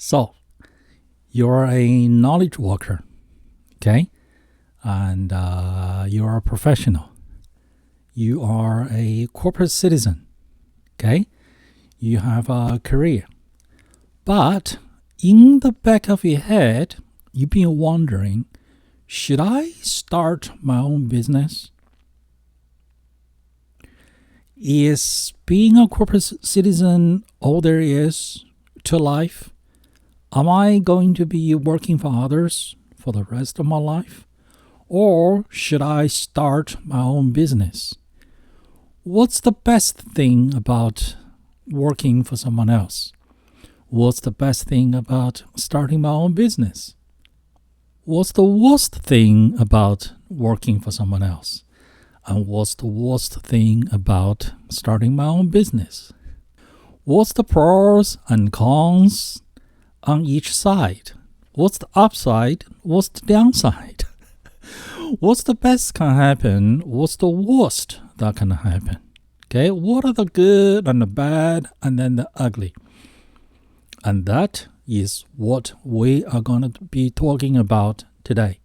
So, you're a knowledge worker, okay? And you're a professional. You are a corporate citizen, okay? You have a career. But in the back of your head, you've been wondering, should I start my own business? Is being a corporate citizen all there is to life? Am I going to be working for others for the rest of my life? Or should I start my own business? What's the best thing about working for someone else? What's the best thing about starting my own business? What's the worst thing about working for someone else? And what's the worst thing about starting my own business? What's the pros and cons on each side? What's the upside? What's the downside? What's the best can happen? What's the worst that can happen? Okay, what are the good and the bad and then the ugly? And that is what we are going to be talking about today.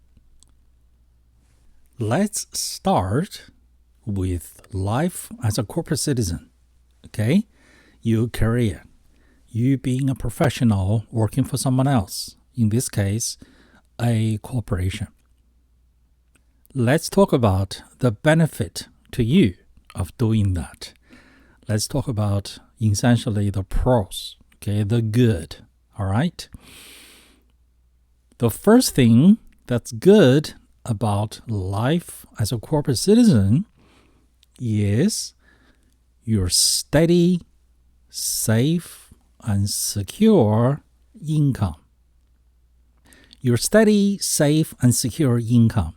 Let's start with life as a corporate citizen. Okay, your career. You being a professional working for someone else. In this case, a corporation. Let's talk about the benefit to you of doing that. Let's talk about essentially the pros, okay, the good, all right? The first thing that's good about life as a corporate citizen is your steady, safe, and secure income. Your steady, safe, and secure income.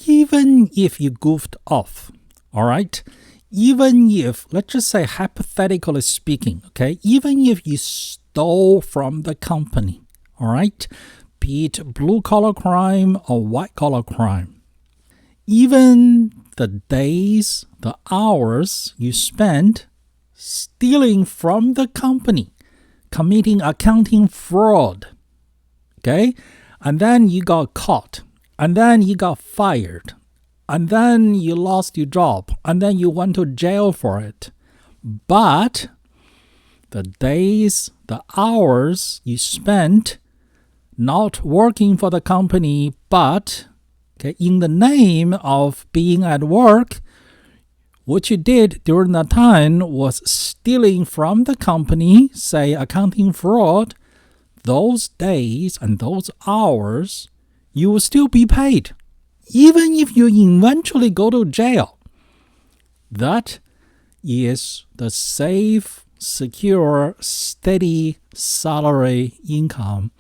Even if you goofed off, all right? Even if, let's just say hypothetically speaking, okay? Even if you stole from the company, all right? Be it blue-collar crime or white-collar crime. Even the days, the hours you spent stealing from the company, committing accounting fraud, okay? And then you got caught. And then you got fired. And then you lost your job. And then you went to jail for it. But the days, the hours you spent not working for the company, but in the name of being at work, what you did during that time was stealing from the company, say accounting fraud. Those days and those hours, you will still be paid, even if you eventually go to jail. That is the safe, secure, steady salary income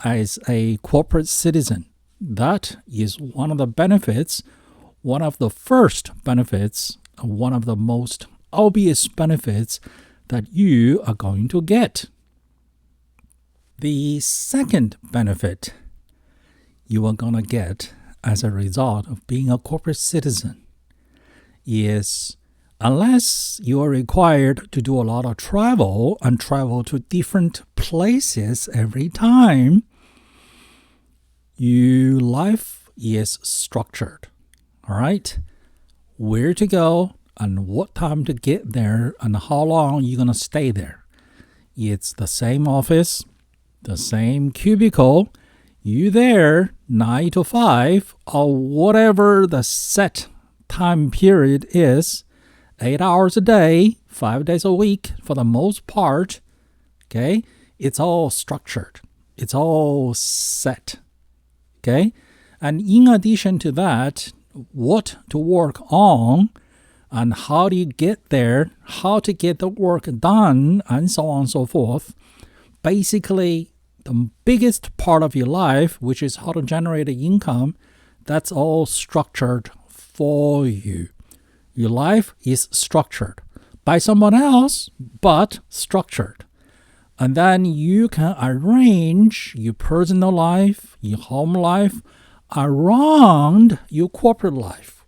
as a corporate citizen. That is one of the benefits, one of the first benefits, one of the most obvious benefits that you are going to get. The second benefit you are going to get as a result of being a corporate citizen is, unless you are required to do a lot of travel and travel to different places every time, your life is structured. All right? Where to go and what time to get there and how long you're going to stay there. It's the same office, the same cubicle. You there 9 to 5 or whatever the set time period is, 8 hours a day, 5 days a week for the most part. Okay, it's all structured. It's all set. Okay, and in addition to that, what to work on and how do you get there, how to get the work done, and so on and so forth. Basically, the biggest part of your life, which is how to generate an income, that's all structured for you. Your life is structured by someone else, but structured. And then you can arrange your personal life, your home life, around your corporate life.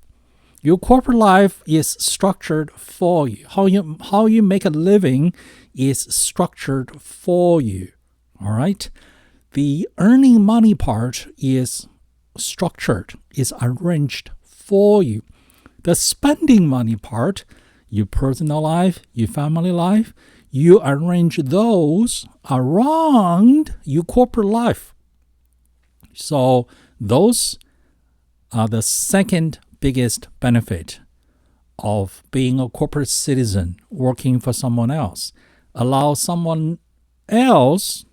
Your corporate life is structured for you. How you make a living is structured for you. All right. The earning money part is structured, is arranged for you. The spending money part, your personal life, your family life, you arrange those around your corporate life. So those are the second biggest benefit of being a corporate citizen working for someone else. Allow someone else,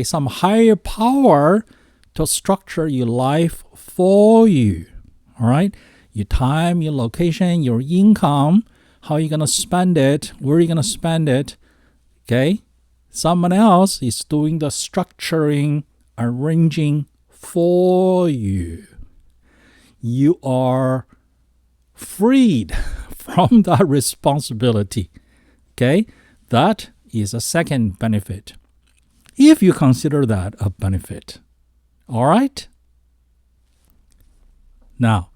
some higher power to structure your life for you. All right? Your time, your location, your income, how you're going to spend it, where you're going to spend it. Okay? Someone else is doing the structuring, arranging for you. You are freed from that responsibility. Okay? That is a second benefit, if you consider that a benefit. All right? Now,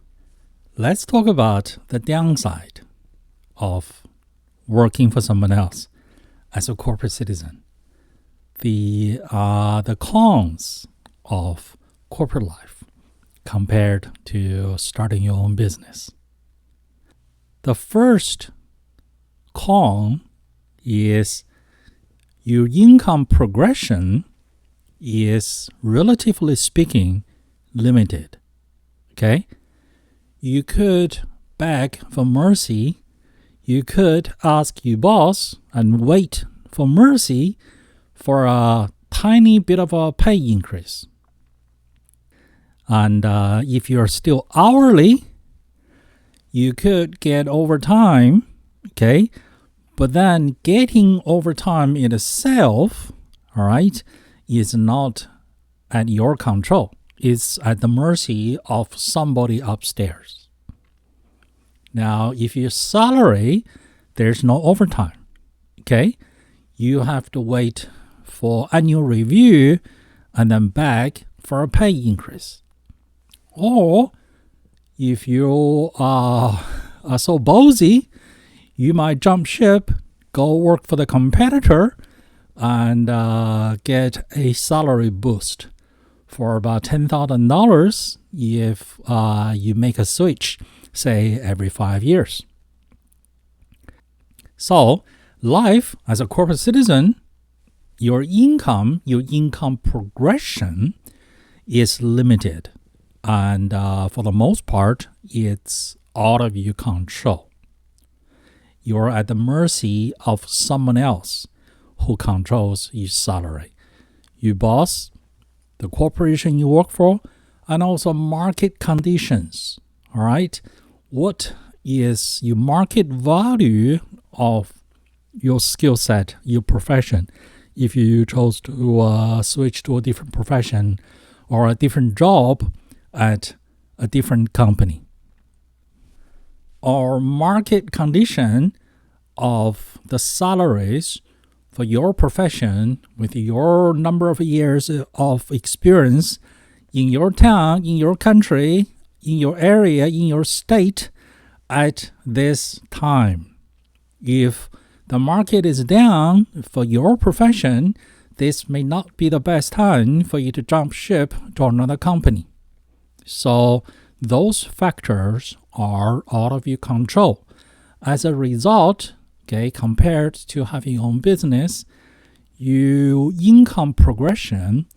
let's talk about the downside of working for someone else as a corporate citizen. The cons of corporate life compared to starting your own business. The first con is your income progression is, relatively speaking, limited. Okay? You could beg for mercy. You could ask your boss and wait for mercy for a tiny bit of a pay increase. And if you're still hourly, you could get overtime, okay? But then getting overtime in itself, all right, is not at your control. It's at the mercy of somebody upstairs. Now, if your salary, there's no overtime, okay? You have to wait for annual review and then beg for a pay increase. Or if you are so ballsy, you might jump ship, go work for the competitor, and get a salary boost for about $10,000 if you make a switch, say, every 5 years. So, life as a corporate citizen, your income progression is limited. And for the most part, it's out of your control. You're at the mercy of someone else who controls your salary. Your boss, the corporation you work for, and also market conditions. All right? What is your market value of your skill set, your profession, if you chose to switch to a different profession or a different job at a different company? Or market condition of the salaries for your profession with your number of years of experience in your town, in your country, in your area, in your state at this time. If the market is down for your profession, this may not be the best time for you to jump ship to another company. So those factors are out of your control. As a result, compared to having your own business, your income progression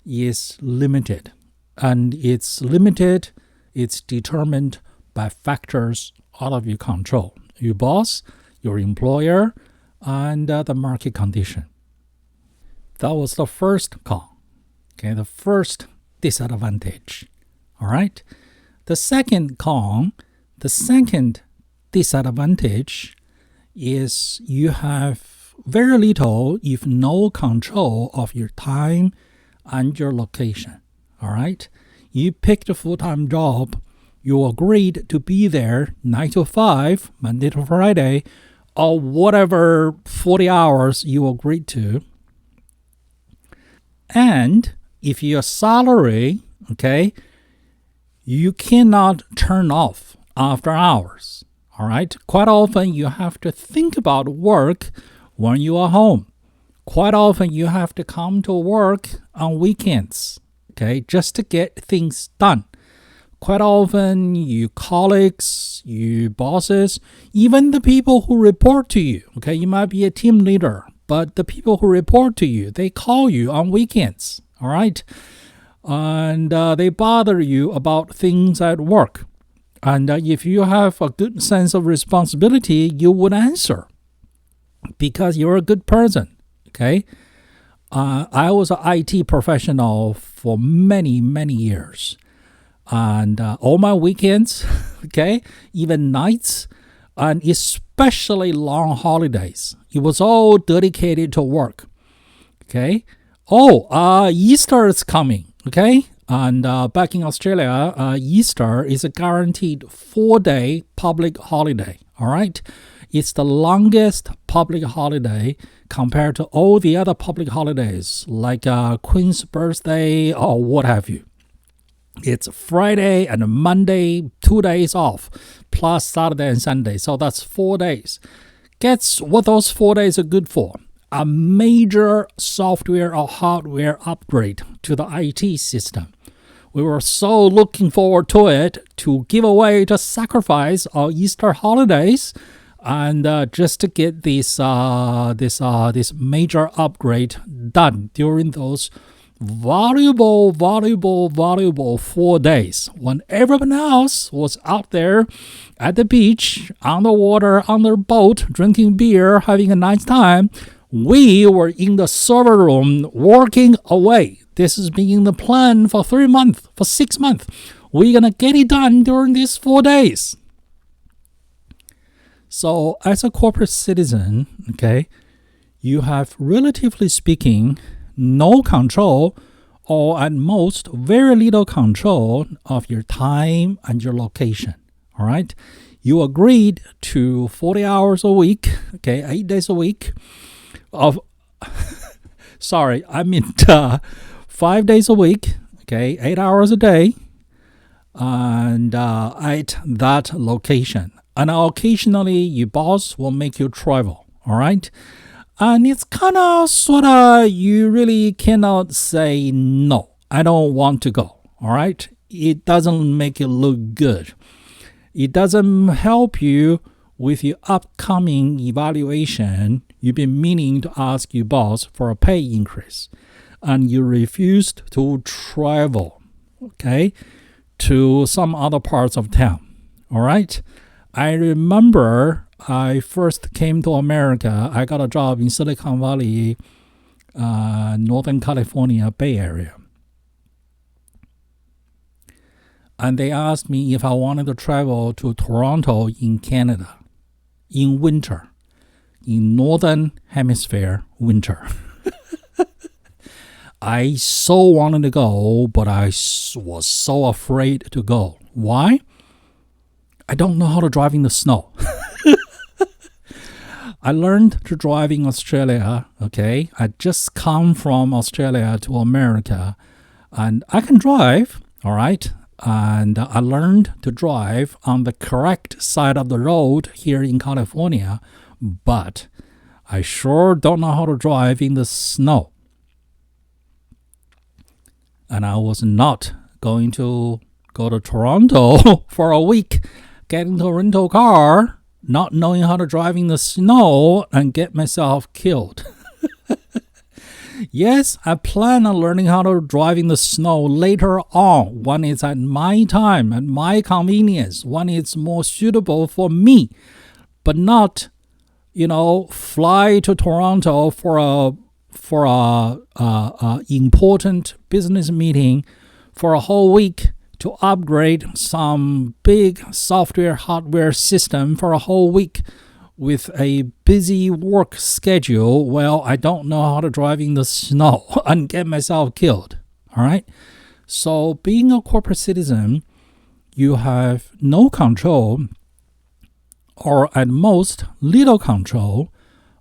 is limited. And it's limited, it's determined by factors out of your control. Your boss, your employer, and the market condition. That was the first con. The first disadvantage. All right? The second con, the second disadvantage is you have very little, if no control of your time and your location. All right? You picked a full-time job. You agreed to be there 9 to 5, Monday to Friday, or whatever 40 hours you agreed to. And if your salary, you cannot turn off after hours. All right? Quite often you have to think about work when you are home. Quite often you have to come to work on weekends, okay, just to get things done. Quite often, you colleagues, you bosses, even the people who report to you, okay, you might be a team leader, but the people who report to you, they call you on weekends, all right? And they bother you about things at work. And if you have a good sense of responsibility, you would answer because you're a good person, okay? I was an IT professional for many, many years. And all my weekends, okay, even nights, and especially long holidays, it was all dedicated to work, okay? Easter is coming, okay? And back in Australia, Easter is a guaranteed 4-day public holiday, all right? It's the longest public holiday compared to all the other public holidays, like Queen's birthday or what have you. It's Friday and Monday, 2 days off, plus Saturday and Sunday. So that's 4 days. Guess what those 4 days are good for? A major software or hardware upgrade to the IT system. We were so looking forward to it to give away, to sacrifice our Easter holidays, and just to get this major upgrade done during those valuable 4 days when everyone else was out there at the beach, on the water, on their boat, drinking beer, having a nice time. We were in the server room working away. This has been the plan for 3 months, for 6 months. We're going to get it done during these 4 days. So as a corporate citizen, okay, you have, relatively speaking, no control, or at most very little control of your time and your location. All right, you agreed to 40 hours a week, okay, 8 days a week of 5 days a week, okay, 8 hours a day, and at that location. And occasionally your boss will make you travel, all right? And it's kind of, sort of, you really cannot say, no, I don't want to go, all right? It doesn't make it look good. It doesn't help you with your upcoming evaluation. You've been meaning to ask your boss for a pay increase, and you refused to travel, okay, to some other parts of town, all right? I remember I first came to America. I got a job in Silicon Valley, Northern California, Bay Area. And they asked me if I wanted to travel to Toronto in Canada in winter, in Northern Hemisphere winter. I so wanted to go, but I was so afraid to go. Why? I don't know how to drive in the snow. I learned to drive in Australia, okay? I just come from Australia to America, and I can drive, all right? And I learned to drive on the correct side of the road here in California, but I sure don't know how to drive in the snow. And I was not going to go to Toronto for a week, get into a rental car, not knowing how to drive in the snow, and get myself killed. Yes, I plan on learning how to drive in the snow later on, when it's at my time, at my convenience, when it's more suitable for me, but not, fly to Toronto for a important business meeting for a whole week to upgrade some big software hardware system for a whole week with a busy work schedule. Well, I don't know how to drive in the snow and get myself killed. All right. So being a corporate citizen, you have no control, or at most little control,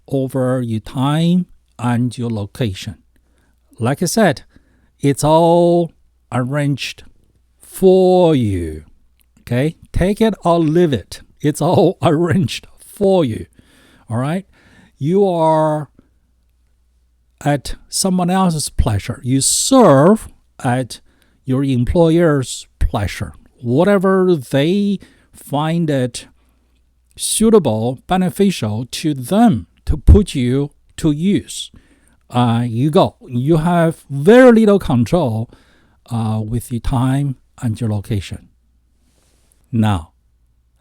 over your time and your location. Like I said, it's all arranged for you. Okay? Take it or leave it. It's all arranged for you. All right? You are at someone else's pleasure. You serve at your employer's pleasure. Whatever they find it suitable, beneficial to them to put you to use. You go. You have very little control with the time and your location. Now,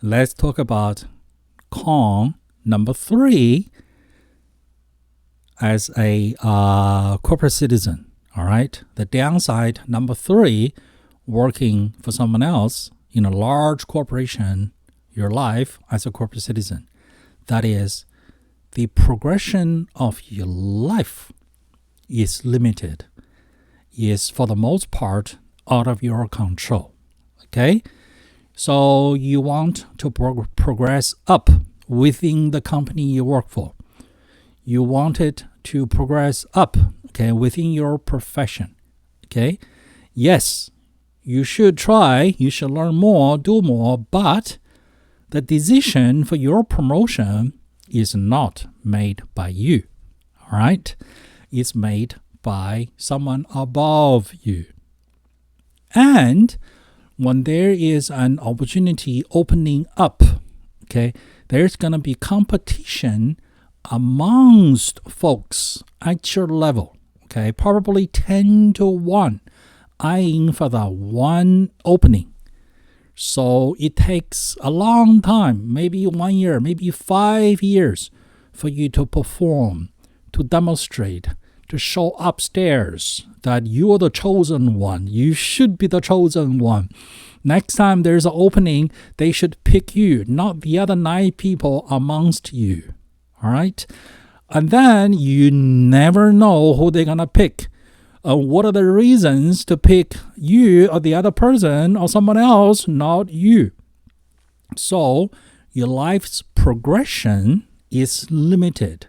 let's talk about con number 3 as a corporate citizen. All right. The downside, number 3, working for someone else in a large corporation, your life as a corporate citizen. That is, the progression of your life is limited, is for the most part out of your control. Okay? So you want to progress up within the company you work for. You want it to progress up, okay, within your profession. Okay? Yes, you should try, you should learn more, do more, but the decision for your promotion is not made by you. All right? It's made by someone above you. And when there is an opportunity opening up, okay, there's going to be competition amongst folks at your level, okay, probably 10 to 1 eyeing for the one opening. So it takes a long time, maybe 1 year, maybe 5 years for you to perform, to demonstrate, to show upstairs that you're the chosen one. You should be the chosen one. Next time there's an opening, they should pick you, not the other 9 people amongst you. All right? And then you never know who they're going to pick. What are the reasons to pick you or the other person or someone else, not you? So your life's progression is limited.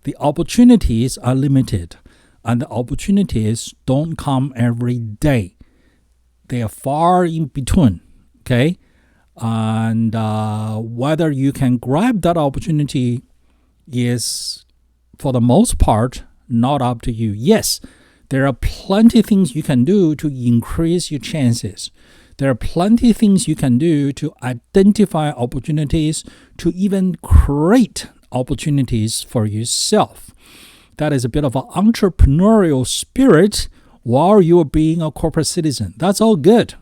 The opportunities are limited. And the opportunities don't come every day. They are far in between. Okay? And whether you can grab that opportunity is, for the most part, not up to you. Yes, there are plenty of things you can do to increase your chances. There are plenty of things you can do to identify opportunities, to even create opportunities for yourself. That is a bit of an entrepreneurial spirit while you're being a corporate citizen. That's all good.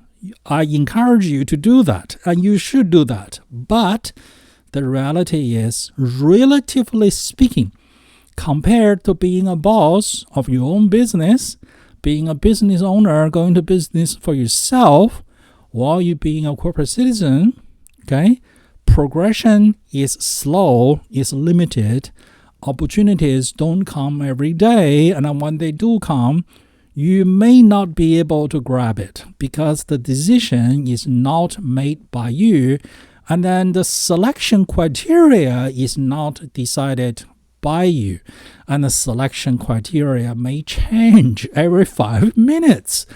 I encourage you to do that, and you should do that. But the reality is, relatively speaking, compared to being a boss of your own business, being a business owner, going to business for yourself, while you're being a corporate citizen, okay, progression is slow, is limited. Opportunities don't come every day, and when they do come, you may not be able to grab it because the decision is not made by you, and then the selection criteria is not decided by you, and the selection criteria may change every 5 minutes.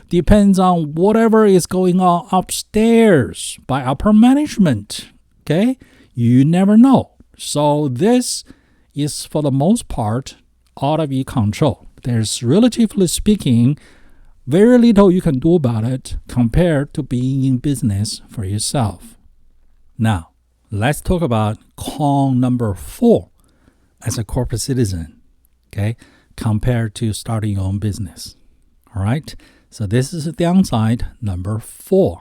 Depends on whatever is going on upstairs by upper management. Okay? You never know. So this is, for the most part, out of your control. There's, relatively speaking, very little you can do about it compared to being in business for yourself. Now, let's talk about con number 4 as a corporate citizen, okay, compared to starting your own business. All right? So this is the downside number 4.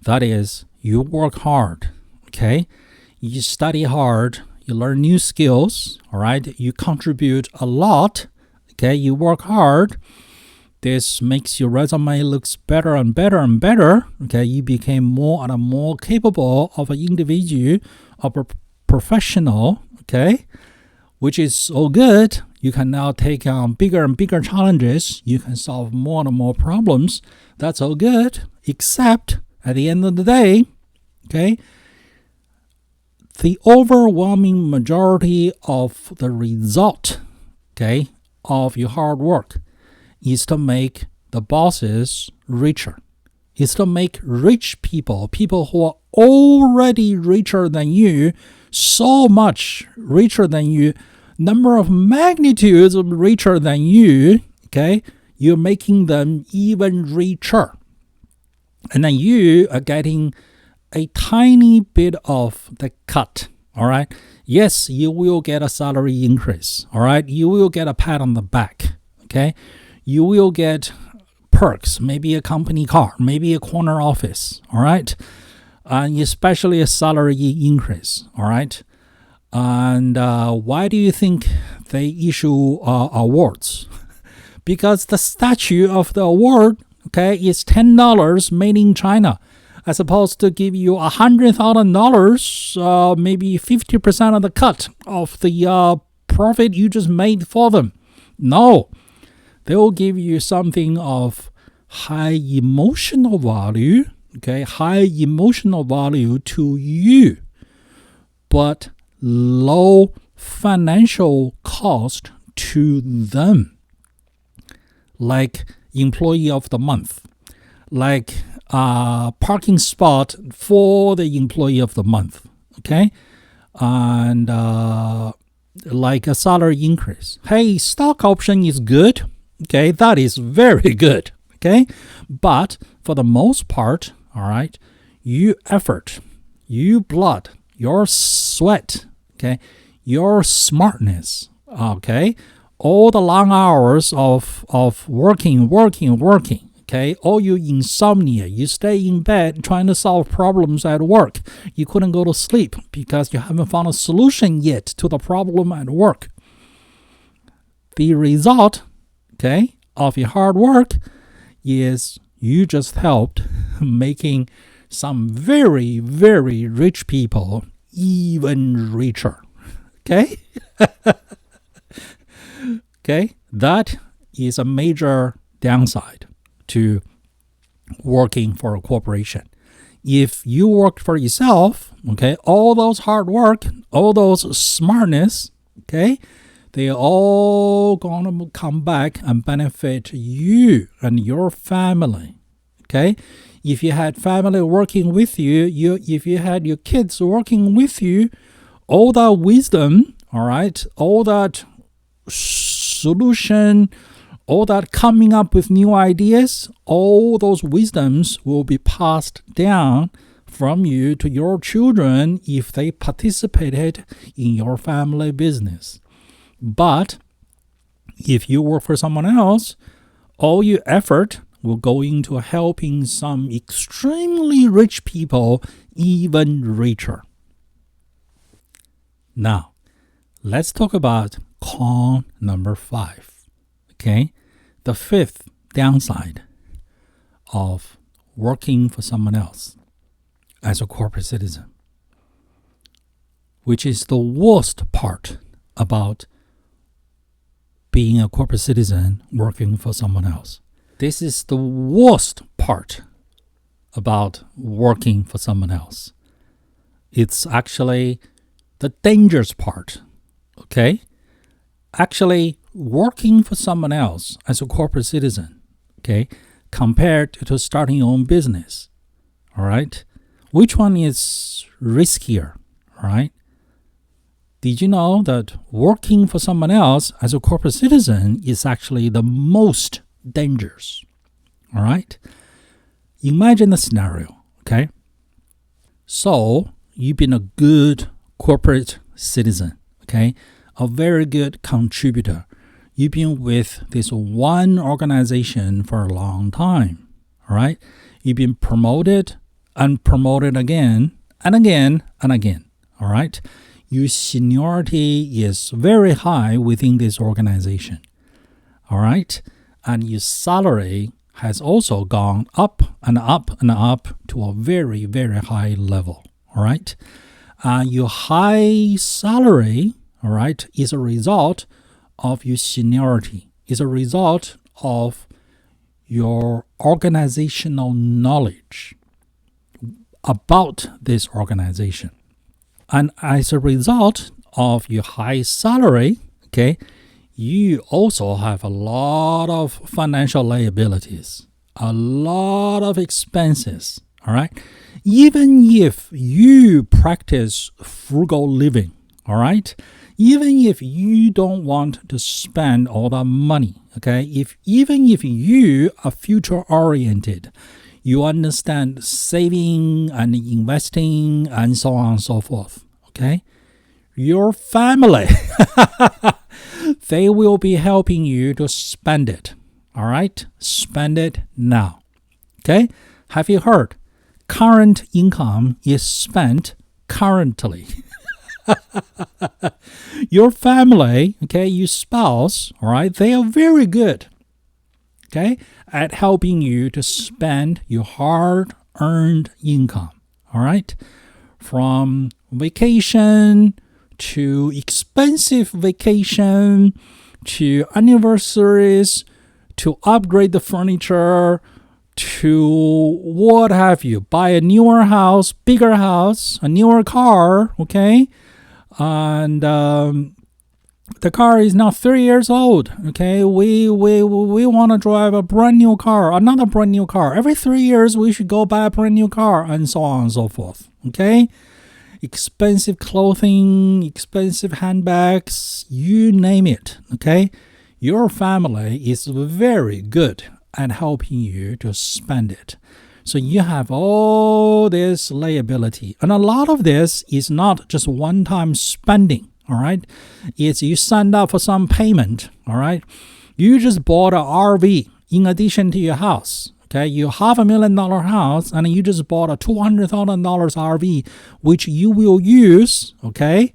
That is, you work hard, okay? You study hard, you learn new skills, all right? You contribute a lot, okay? You work hard. This makes your resume looks better and better and better, okay? You became more and more capable of an individual, of a professional, okay? Which is all good. You can now take on bigger and bigger challenges. You can solve more and more problems. That's all good, except at the end of the day, okay, the overwhelming majority of the result, okay, of your hard work is to make the bosses richer. Is to make rich people, people who are already richer than you, so much richer than you, number of magnitudes richer than you, okay, you're making them even richer. And then you are getting a tiny bit of the cut, all right? Yes, you will get a salary increase, all right? You will get a pat on the back, okay? You will get perks, maybe a company car, maybe a corner office, all right? And especially a salary increase, all right? And why do you think they issue awards? Because the statue of the award, okay, is $10 made in China, as opposed to give you $100,000, maybe 50% of the cut of the profit you just made for them. No, they will give you something of high emotional value, okay, high emotional value to you, but low financial cost to them. Like employee of the month, like parking spot for the employee of the month, okay? And like a salary increase. Hey, stock option is good, okay? That is very good, okay? But for the most part, all right, you effort, you blood, your sweat, okay, your smartness, okay, all the long hours of working, okay, all your insomnia, you stay in bed trying to solve problems at work. You couldn't go to sleep because you haven't found a solution yet to the problem at work. The result, okay, of your hard work is you just helped making some very, very rich people even richer, okay? Okay, that is a major downside to working for a corporation. If you work for yourself, okay, all those hard work, all those smartness, okay, they're all going to come back and benefit you and your family, okay? If you had family working with you, if you had your kids working with you, all that wisdom, all right, all that solution, all that coming up with new ideas, all those wisdoms will be passed down from you to your children if they participated in your family business. But if you work for someone else, all your effort will go into helping some extremely rich people even richer. Now, let's talk about con number 5, okay? The fifth downside of working for someone else as a corporate citizen, which is the worst part about being a corporate citizen working for someone else. This is the worst part about working for someone else. It's actually the dangerous part, okay? Actually, working for someone else as a corporate citizen, okay, compared to starting your own business, all right? Which one is riskier, all right? Did you know that working for someone else as a corporate citizen is actually the most dangerous, all right? Imagine the scenario, okay? So, you've been a good corporate citizen, okay? A very good contributor. You've been with this one organization for a long time, all right? You've been promoted and promoted again and again and again, all right? Your seniority is very high within this organization, all right? And your salary has also gone up and up and up to a very, very high level, all right? Your high salary, all right, is a result of your seniority, is a result of your organizational knowledge about this organization. And as a result of your high salary, okay, you also have a lot of financial liabilities, a lot of expenses, all right? Even if you practice frugal living, all right? even if you don't want to spend all that money, okay, even if you are future oriented, you understand saving and investing and so on and so forth, okay, your family, they will be helping you to spend it. All right, spend it now. Okay, have you heard? Current income is spent currently. Your family, okay, your spouse, all right, they are very good, okay, at helping you to spend your hard-earned income, all right, from vacation to expensive vacation to anniversaries to upgrade the furniture to what have you, buy a newer house, bigger house, a newer car, okay, and the car is now 3 years old, okay, we want to drive a brand new car, another brand new car. Every 3 years we should go buy a brand new car, and so on and so forth, okay. Expensive clothing, expensive handbags, you name it, okay. Your family is very good at helping you to spend it. So you have all this liability. And a lot of this is not just one-time spending, all right? It's you signed up for some payment, all right? You just bought an RV in addition to your house, okay? You $500,000 house, and you just bought a $200,000 RV, which you will use, okay,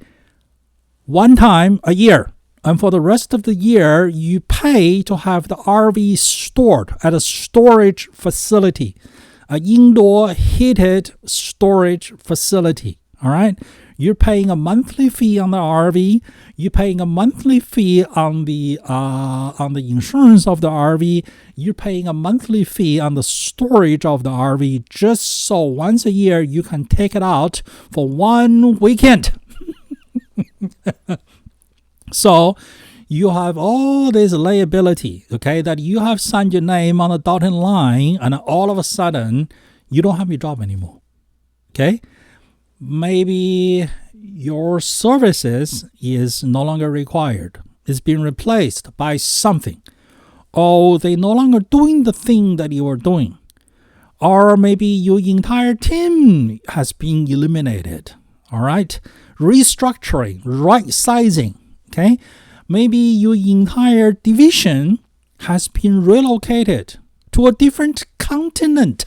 one time a year. And for the rest of the year, you pay to have the RV stored at a storage facility, an indoor heated storage facility, all right? You're paying a monthly fee on the RV. You're paying a monthly fee on the insurance of the RV. You're paying a monthly fee on the storage of the RV, just so once a year you can take it out for one weekend. So you have all this liability, okay, that you have signed your name on a dotted line, and all of a sudden you don't have your job anymore, okay? Maybe your services is no longer required. It's been replaced by something. Or they're no longer doing the thing that you were doing. Or maybe your entire team has been eliminated, all right? Restructuring, right sizing. Okay, maybe your entire division has been relocated to a different continent.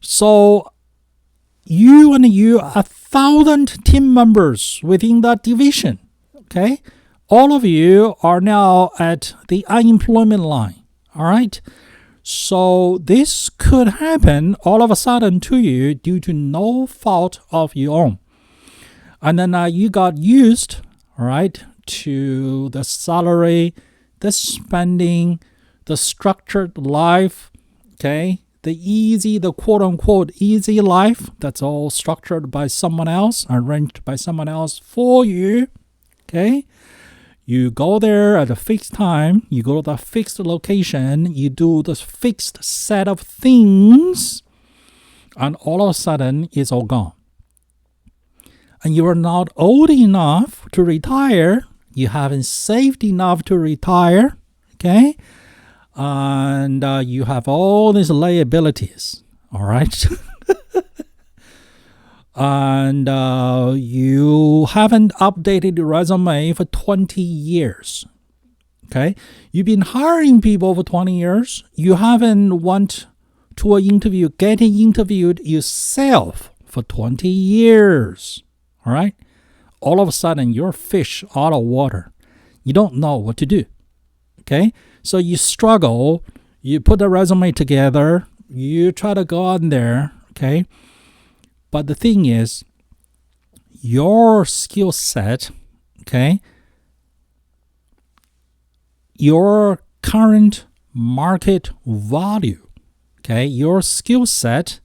So you and you are 1,000 team members within that division. Okay, all of you are now at the unemployment line. All right. So this could happen all of a sudden to you due to no fault of your own. And then you got used, all right, to the salary, the spending, the structured life, okay, the quote-unquote easy life, that's all structured by someone else, arranged by someone else for you, okay. You go there at a fixed time, you go to the fixed location, you do the fixed set of things, and all of a sudden it's all gone. And you are not old enough to retire. You haven't saved enough to retire, okay? And you have all these liabilities, all right? And you haven't updated your resume for 20 years, okay? You've been hiring people for 20 years. You haven't went to an interview, getting interviewed yourself for 20 years, all right? All of a sudden, you're fish out of water. You don't know what to do, okay? So you struggle. You put the resume together. You try to go out there, okay? But the thing is, your skill set, okay, your current market value, okay, your skill set,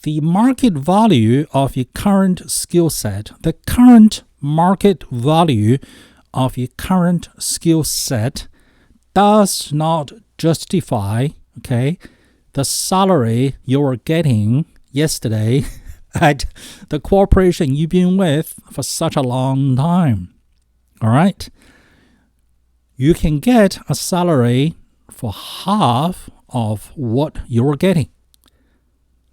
the market value of your current skill set, the current market value of your current skill set does not justify, okay, the salary you were getting yesterday at the corporation you've been with for such a long time. All right. You can get a salary for half of what you're getting.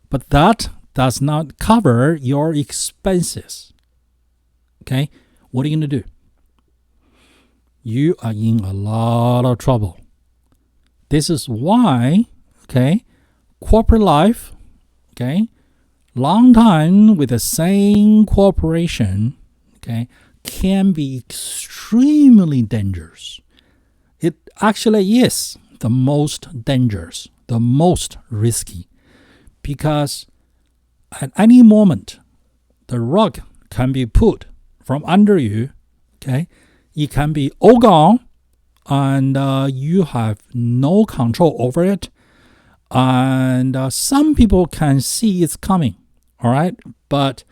But that does not cover your expenses. Okay? What are you going to do? You are in a lot of trouble. This is why, okay, corporate life, okay, long time with the same corporation, okay, can be extremely dangerous. It actually is the most dangerous, the most risky, because at any moment, the rug can be pulled from under you, okay? It can be all gone, and you have no control over it. And some people can see it's coming, all right? But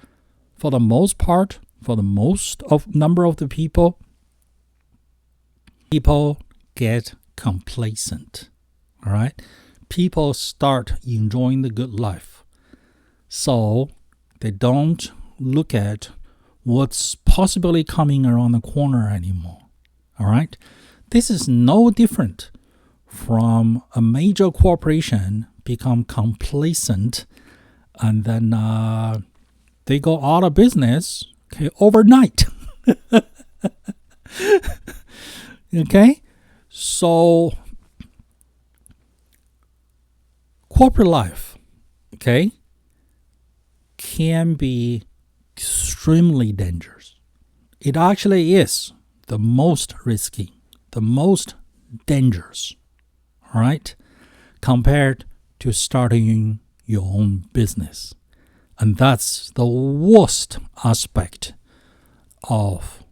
for the most part, for the most of number of the people get complacent, all right? People start enjoying the good life. So they don't look at what's possibly coming around the corner anymore, all right? This is no different from a major corporation become complacent and then they go out of business, okay, overnight. Okay? So corporate life, okay, can be extremely dangerous. It actually is the most risky, the most dangerous, all right, compared to starting your own business. And that's the worst aspect of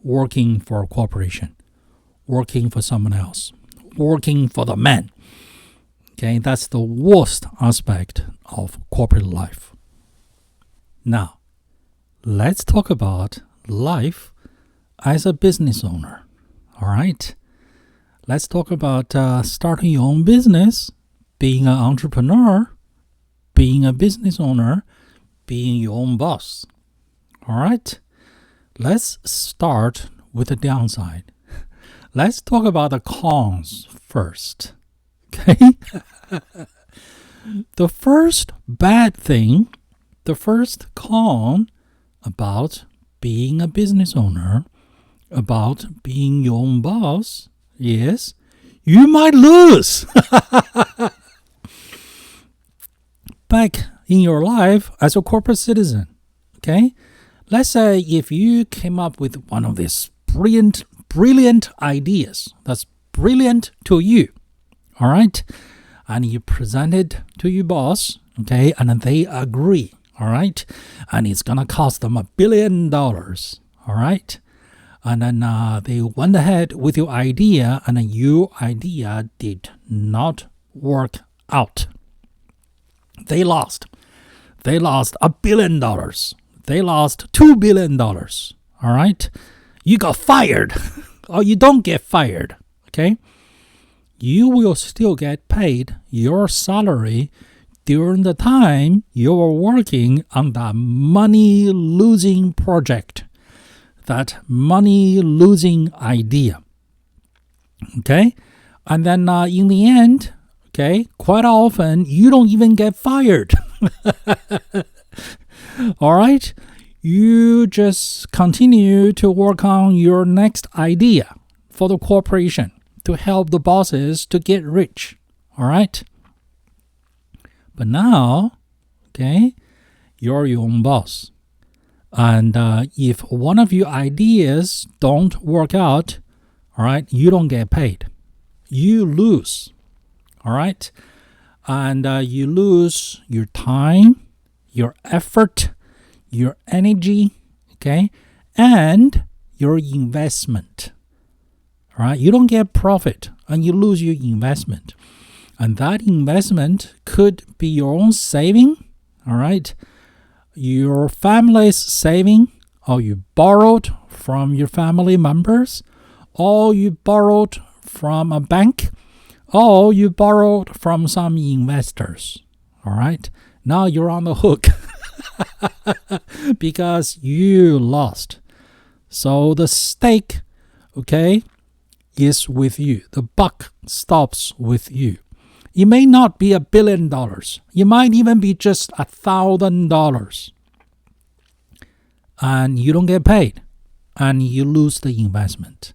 working for a corporation, working for someone else, working for the man. Okay, that's the worst aspect of corporate life. Now, let's talk about life as a business owner. All right? Let's talk about starting your own business, being an entrepreneur, being a business owner, being your own boss. All right? Let's start with the downside. Let's talk about the cons first. Okay? The first bad thing, the first con about being a business owner, about being your own boss, is you might lose. Back in your life as a corporate citizen, okay? Let's say if you came up with one of these brilliant ideas that's brilliant to you, all right? And you present it to your boss, okay? And they agree, all right? And it's going to cost them $1 billion, all right? And then they went ahead with your idea, and your idea did not work out. They lost. They lost $1 billion. They lost $2 billion, all right? You got fired, or you don't get fired, okay? You will still get paid your salary during the time you're working on that money-losing project, that money-losing idea. Okay? And then in the end, okay, quite often you don't even get fired. All right? You just continue to work on your next idea for the corporation to help the bosses to get rich. All right? But now, okay, you're your own boss. And if one of your ideas don't work out, all right, you don't get paid. You lose, all right? And you lose your time, your effort, your energy, okay, and your investment, all right? You don't get profit, and you lose your investment. And that investment could be your own saving, all right? Your family's saving, or you borrowed from your family members, or you borrowed from a bank, or you borrowed from some investors. All right? Now you're on the hook because you lost. So the stake, okay, is with you. The buck stops with you. It may not be $1 billion. It might even be just $1,000. And you don't get paid. And you lose the investment.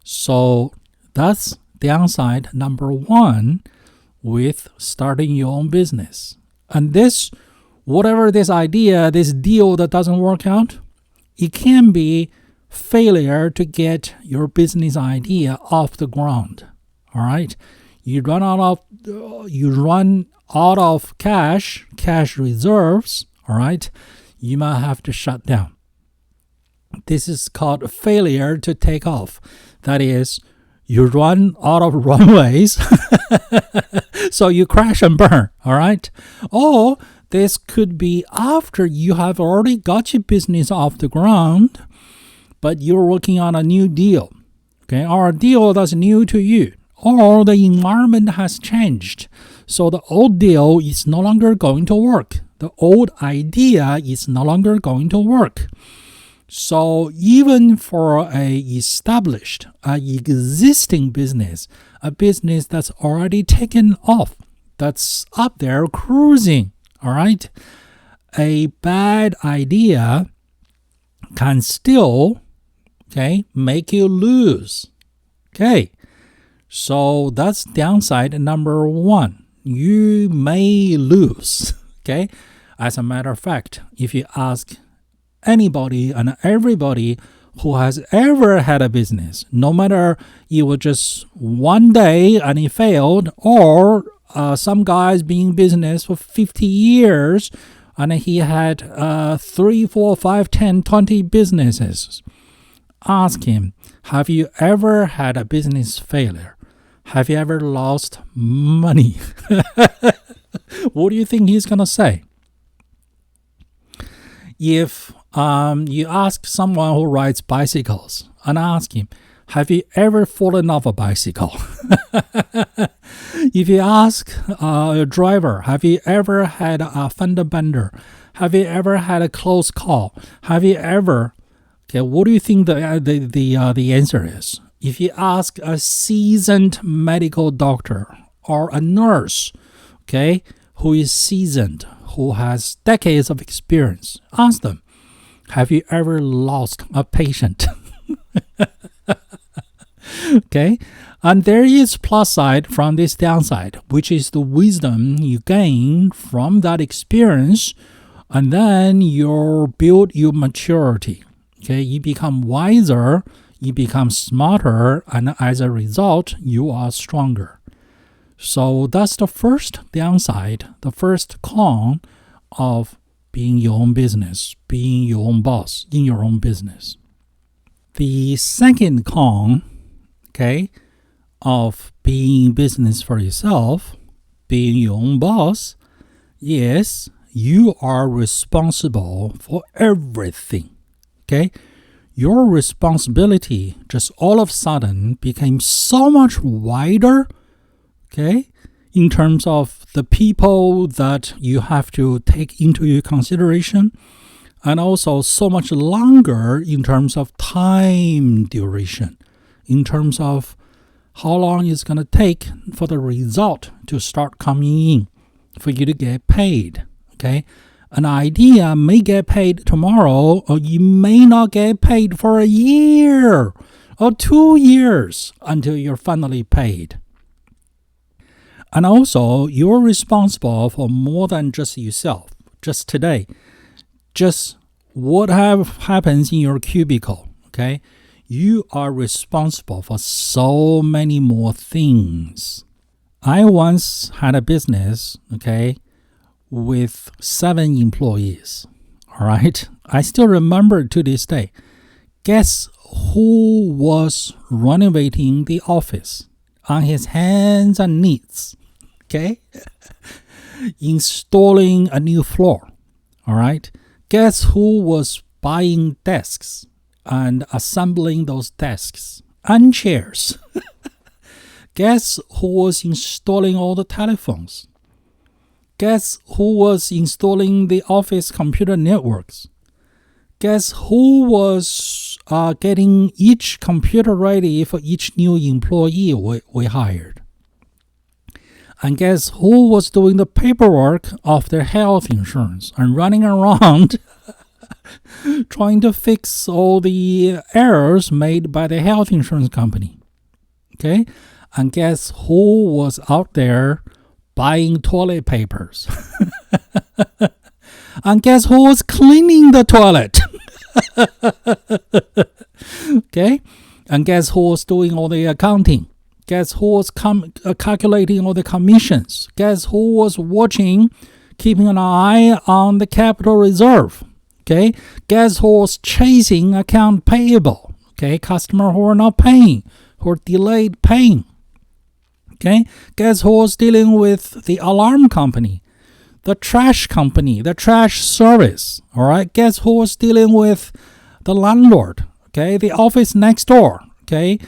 So that's downside number one with starting your own business. And this, whatever this idea, this deal that doesn't work out, it can be failure to get your business idea off the ground. All right? You run out of cash reserves, all right? You might have to shut down. This is called failure to take off. That is, you run out of runways, so you crash and burn, all right? Or this could be after you have already got your business off the ground, but you're working on a new deal, okay? Or a deal that's new to you, or the environment has changed. So the old deal is no longer going to work. The old idea is no longer going to work. So even for an existing business, a business that's already taken off, that's up there cruising, all right, a bad idea can still, okay, make you lose. Okay, so that's downside number one. You may lose. Okay, as a matter of fact, if you ask anybody and everybody who has ever had a business, no matter it was just one day and it failed, or some guy's been in business for 50 years and he had 3, 4, 5, 10, 20 businesses. Ask him, have you ever had a business failure? Have you ever lost money? What do you think he's going to say? If you ask someone who rides bicycles and ask him, have you ever fallen off a bicycle? If you ask a driver, have you ever had a fender bender? Have you ever had a close call? Have you ever... Okay, what do you think the answer is? If you ask a seasoned medical doctor or a nurse, okay, who is seasoned, who has decades of experience, ask them, have you ever lost a patient? Okay, and there is plus side from this downside, which is the wisdom you gain from that experience, and then you build your maturity. Okay, you become wiser, you become smarter, and as a result, you are stronger. So that's the first downside, the first con of being your own business, being your own boss in your own business. The second con, okay, of being business for yourself, being your own boss, is you are responsible for everything. Okay, your responsibility just all of a sudden became so much wider, okay, in terms of the people that you have to take into your consideration, and also so much longer in terms of time duration, in terms of how long it's going to take for the result to start coming in, for you to get paid, okay? An idea may get paid tomorrow, or you may not get paid for a year or 2 years until you're finally paid. And also, you're responsible for more than just yourself, just today, just what happens in your cubicle, okay? You are responsible for so many more things. I once had a business, okay, with 7 employees, all right? I still remember to this day. Guess who was renovating the office on his hands and knees, okay? Installing a new floor, all right? Guess who was buying desks and assembling those desks and chairs? Guess who was installing all the telephones? Guess who was installing the office computer networks? Guess who was getting each computer ready for each new employee we hired? And guess who was doing the paperwork of their health insurance and running around trying to fix all the errors made by the health insurance company? Okay? And guess who was out there buying toilet papers? And guess who was cleaning the toilet? Okay? And guess who was doing all the accounting? Guess who was calculating all the commissions? Guess who was keeping an eye on the capital reserve? Okay? Guess who was chasing account payable? Okay? Customer who are not paying, who are delayed paying. Okay? Guess who was dealing with the alarm company, the trash company, the trash service? All right? Guess who was dealing with the landlord? Okay? The office next door. Okay?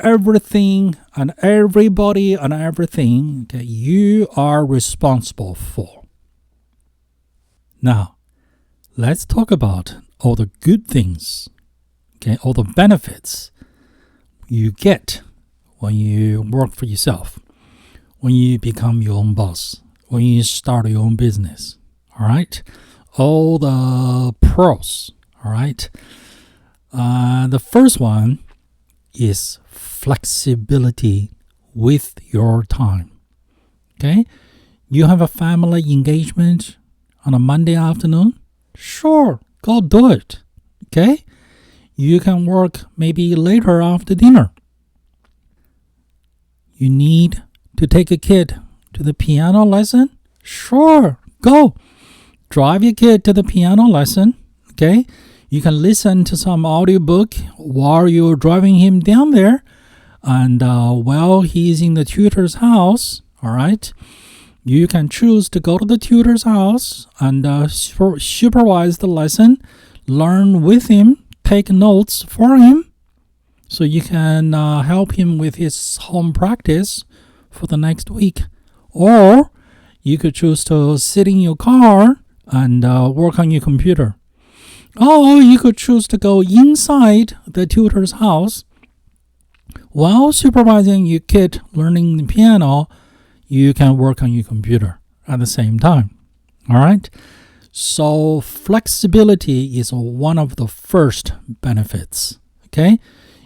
Everything and everybody and everything, okay, you are responsible for. Now, let's talk about all the good things, okay, all the benefits you get when you work for yourself, when you become your own boss, when you start your own business, all right? All the pros, all right? The first one is flexibility with your time. Okay? You have a family engagement on a Monday afternoon? Sure, go do it. Okay? You can work maybe later after dinner. You need to take a kid to the piano lesson? Sure, go. Drive your kid to the piano lesson. Okay? You can listen to some audiobook while you're driving him down there. And while he's in the tutor's house, all right, you can choose to go to the tutor's house and supervise the lesson, learn with him, take notes for him, so you can help him with his home practice for the next week. Or you could choose to sit in your car and work on your computer. Or you could choose to go inside the tutor's house. While supervising your kid learning the piano, you can work on your computer at the same time. All right? So flexibility is one of the first benefits. Okay?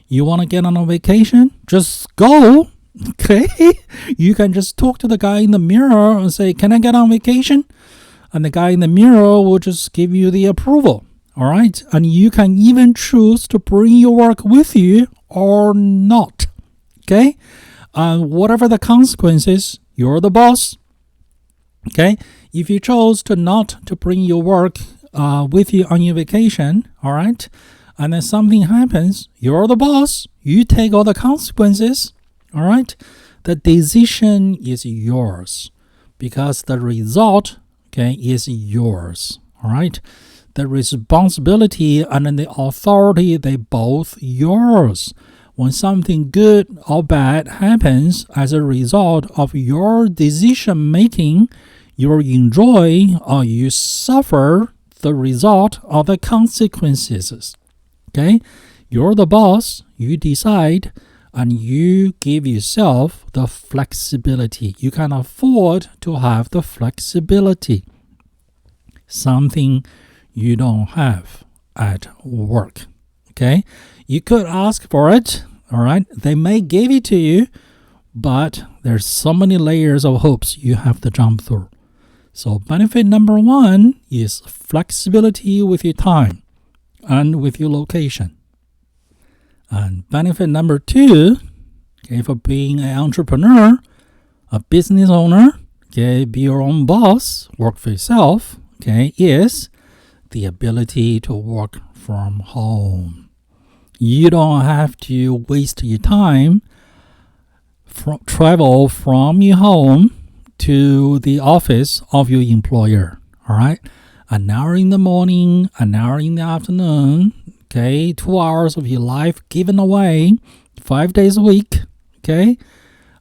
You want to get on a vacation? Just go. Okay? You can just talk to the guy in the mirror and say, "Can I get on vacation?" And the guy in the mirror will just give you the approval. All right? And you can even choose to bring your work with you or not. Okay? And whatever the consequences, you're the boss. Okay? If you chose to not to bring your work with you on your vacation, all right, and then something happens, you're the boss. You take all the consequences. All right? The decision is yours because the result, okay, is yours. All right? The responsibility and the authority, they both yours. When something good or bad happens as a result of your decision making, you enjoy or you suffer the result of the consequences. Okay? You're the boss, you decide, and you give yourself the flexibility. You can afford to have the flexibility. Something you don't have at work. Okay? You could ask for it, all right? They may give it to you, but there's so many layers of hoops you have to jump through. So benefit number one is flexibility with your time and with your location. And benefit number two, okay, for being an entrepreneur, a business owner, okay, be your own boss, work for yourself, okay, is the ability to work from home. You don't have to waste your time travel from your home to the office of your employer. All right, an hour in the morning, an hour in the afternoon. Okay, 2 hours of your life given away 5 days a week. Okay,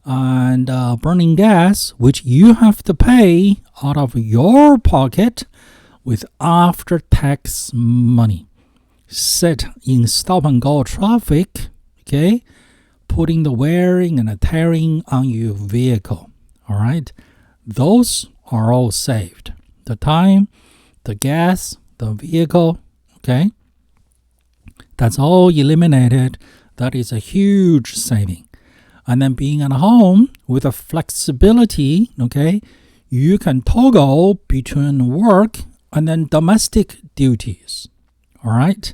and burning gas, which you have to pay out of your pocket, with after-tax money. Sit in stop-and-go traffic, okay, putting the wearing and the tearing on your vehicle, all right? Those are all saved. The time, the gas, the vehicle, okay? That's all eliminated. That is a huge saving. And then being at home with a flexibility, okay, you can toggle between work and then domestic duties, all right?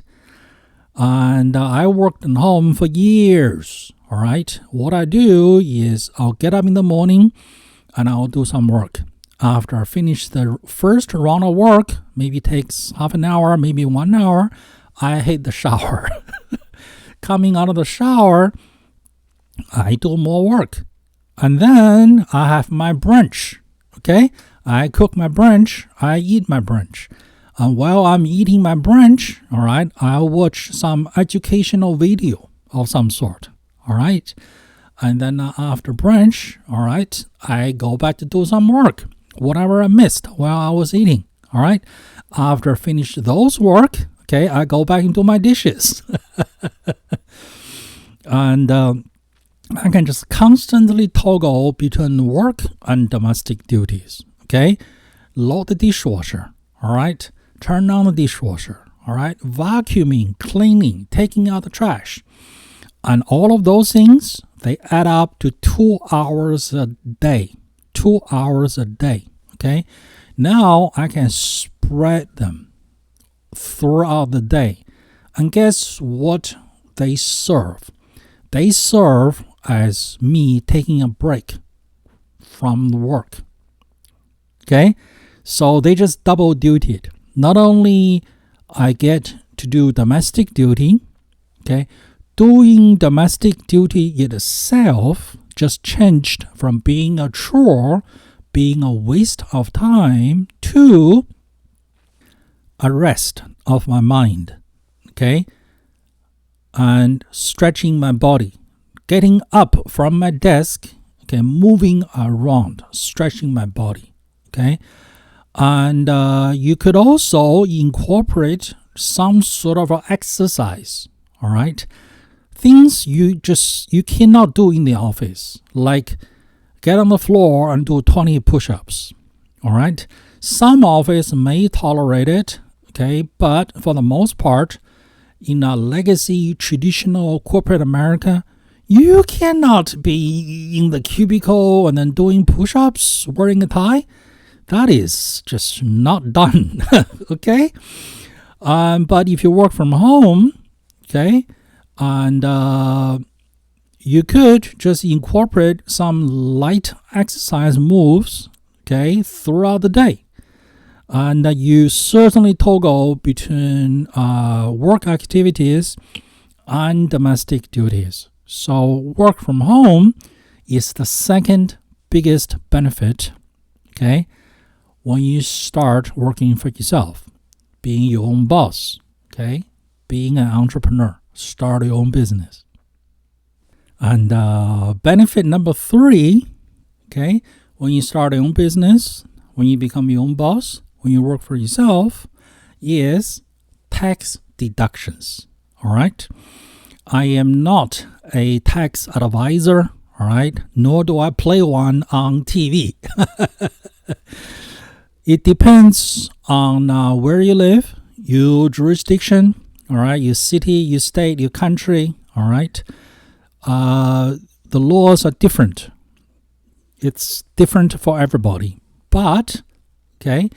And I worked at home for years, all right? What I do is I'll get up in the morning and I'll do some work. After I finish the first round of work, maybe takes half an hour, maybe 1 hour, I hit the shower. Coming out of the shower, I do more work. And then I have my brunch, okay? I cook my brunch, I eat my brunch. And while I'm eating my brunch, all right, I'll watch some educational video of some sort, all right? And then after brunch, all right, I go back to do some work, whatever I missed while I was eating, all right? After I finish those work, okay, I go back and do my dishes. And I can just constantly toggle between work and domestic duties, okay? Load the dishwasher, all right? Turn on the dishwasher, all right? Vacuuming, cleaning, taking out the trash. And all of those things, they add up to 2 hours a day. 2 hours a day, okay? Now I can spread them throughout the day. And guess what they serve? They serve as me taking a break from the work. Okay? So they just double duted. Not only I get to do domestic duty, okay? Doing domestic duty itself just changed from being a chore, being a waste of time, to a rest of my mind, okay? And stretching my body, getting up from my desk, okay, moving around, stretching my body, okay? And you could also incorporate some sort of exercise, all right? Things you cannot do in the office, like get on the floor and do 20 push-ups, all right? Some office may tolerate it, okay, but for the most part, in a legacy traditional corporate America, you cannot be in the cubicle and then doing push-ups, wearing a tie. That is just not done, okay? But if you work from home, okay, and you could just incorporate some light exercise moves, okay, throughout the day. And you certainly toggle between work activities and domestic duties. So work from home is the second biggest benefit, okay, when you start working for yourself, being your own boss, okay, being an entrepreneur, start your own business. And benefit number 3, okay, when you start your own business, when you become your own boss, when you work for yourself, is tax deductions, all right? I am not a tax advisor, all right? Nor do I play one on TV. It depends on where you live, your jurisdiction, all right? Your city, your state, your country, all right? The laws are different. It's different for everybody. But, okay,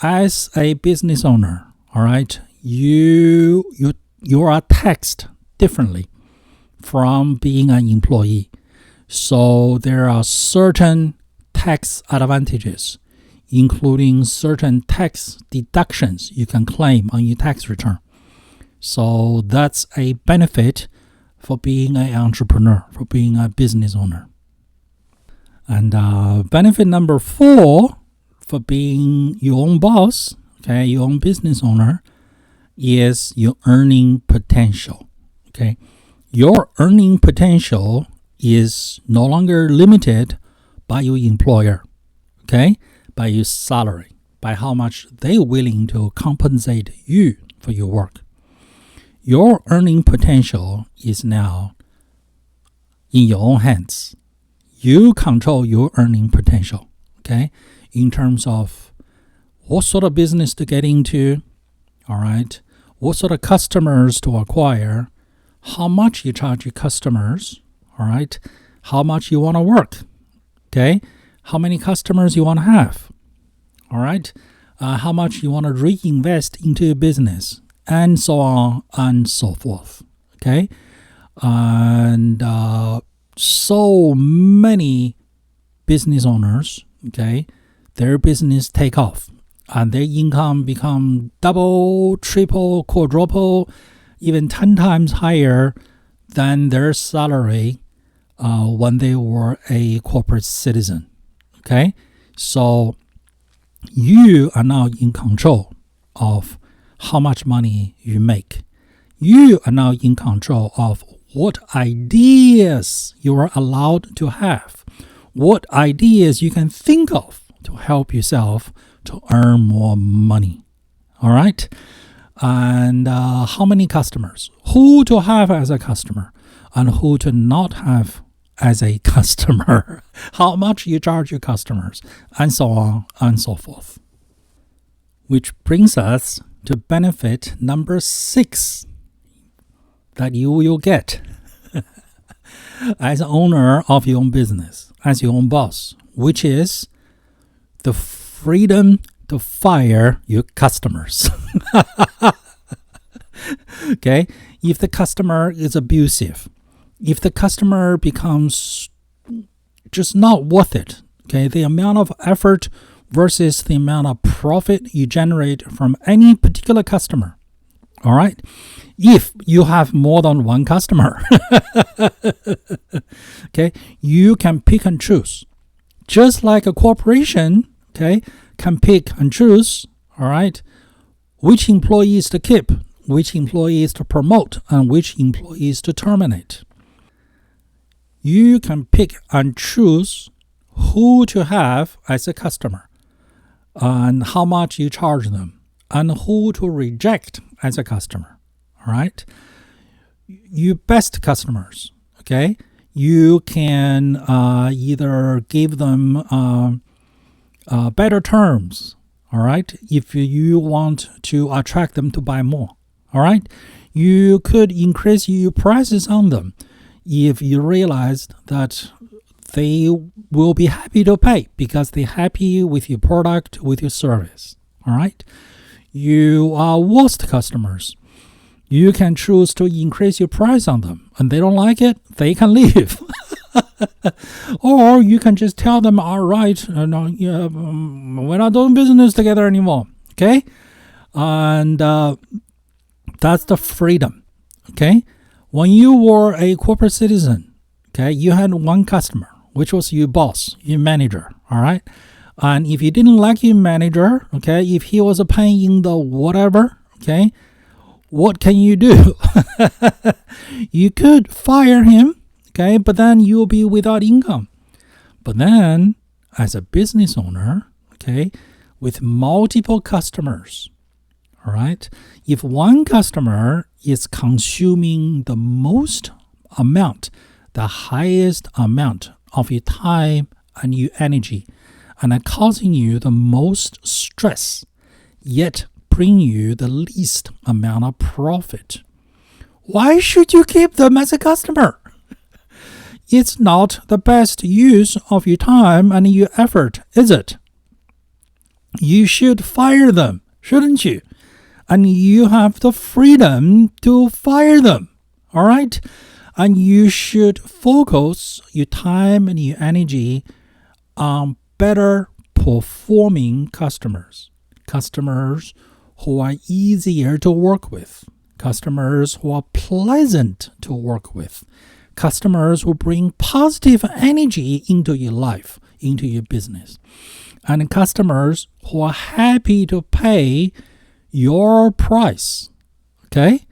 as a business owner, all right, you are taxed differently from being an employee. So there are certain tax advantages, including certain tax deductions you can claim on your tax return. So that's a benefit for being an entrepreneur, for being a business owner. And benefit number 4 for being your own boss, okay, your own business owner, is your earning potential, okay? Your earning potential is no longer limited by your employer, okay, by your salary. by how much they're willing to compensate you for your work. Your earning potential is now in your own hands. You control your earning potential, okay, in terms of what sort of business to get into, all right, what sort of customers to acquire, how much you charge your customers, all right, how much you want to work, okay, how many customers you want to have, all right, how much you want to reinvest into your business, and so on and so forth, okay, and so many business owners, okay, their business take off and their income become double, triple, quadruple, even 10 times higher than their salary when they were a corporate citizen. Okay, so you are now in control of how much money you make. You are now in control of what ideas you are allowed to have, what ideas you can think of to help yourself to earn more money. All right? And how many customers, who to have as a customer, and who to not have as a customer, how much you charge your customers, and so on and so forth. Which brings us to benefit number 6 that you will get as an owner of your own business, as your own boss, which is the freedom to fire your customers. Okay, if the customer is abusive, if the customer becomes just not worth it, okay, the amount of effort versus the amount of profit you generate from any particular customer, all right, if you have more than one customer, okay, you can pick and choose. Just like a corporation, okay, can pick and choose, all right, which employees to keep, which employees to promote, and which employees to terminate. You can pick and choose who to have as a customer and how much you charge them and who to reject as a customer, all right? Your best customers, okay, you can either give them better terms, all right, if you want to attract them to buy more, all right? You could increase your prices on them if you realized that they will be happy to pay because they're happy with your product, with your service, all right? You are worst customers. You can choose to increase your price on them, and they don't like it, they can leave. Or you can just tell them, all right, we're not doing business together anymore, okay? And that's the freedom, okay? When you were a corporate citizen, okay, you had one customer, which was your boss, your manager, all right? And if you didn't like your manager, okay, if he was a pain in the whatever, okay, what can you do? You could fire him, okay, but then you'll be without income. But then, as a business owner, okay, with multiple customers, all right, if one customer is consuming the most amount, the highest amount of your time and your energy, and are causing you the most stress, yet bring you the least amount of profit, why should you keep them as a customer? It's not the best use of your time and your effort, is it? You should fire them, shouldn't you? And you have the freedom to fire them, all right? And you should focus your time and your energy on better performing customers. Customers who are easier to work with. Customers who are pleasant to work with. Customers who bring positive energy into your life, into your business. And customers who are happy to pay your price, okay?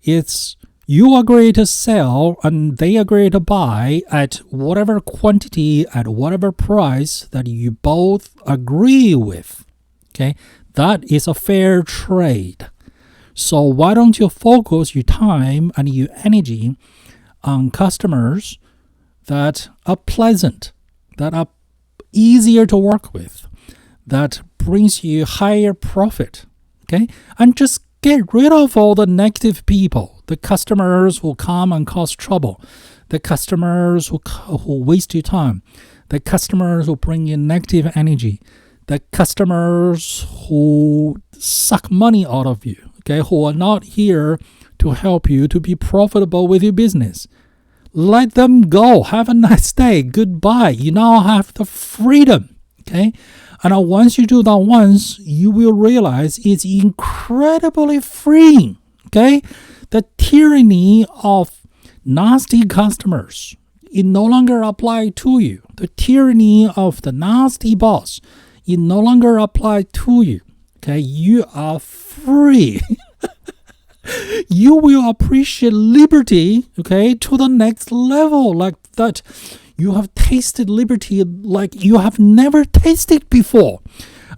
It's you agree to sell and they agree to buy at whatever quantity, at whatever price that you both agree with, Okay, that is a fair trade. So why don't you focus your time and your energy on customers that are pleasant, that are easier to work with, that brings you higher profit, okay? And just get rid of all the negative people, the customers who come and cause trouble, the customers who waste your time, the customers who bring you negative energy, the customers who suck money out of you, okay, who are not here to help you to be profitable with your business. Let them go. Have a nice day. Goodbye. You now have the freedom, okay? And once you do that once, you will realize it's incredibly freeing, okay? The tyranny of nasty customers, it no longer applies to you. The tyranny of the nasty boss, it no longer applies to you, okay? You are free. You will appreciate liberty, okay, to the next level, like that. You have tasted liberty like you have never tasted before.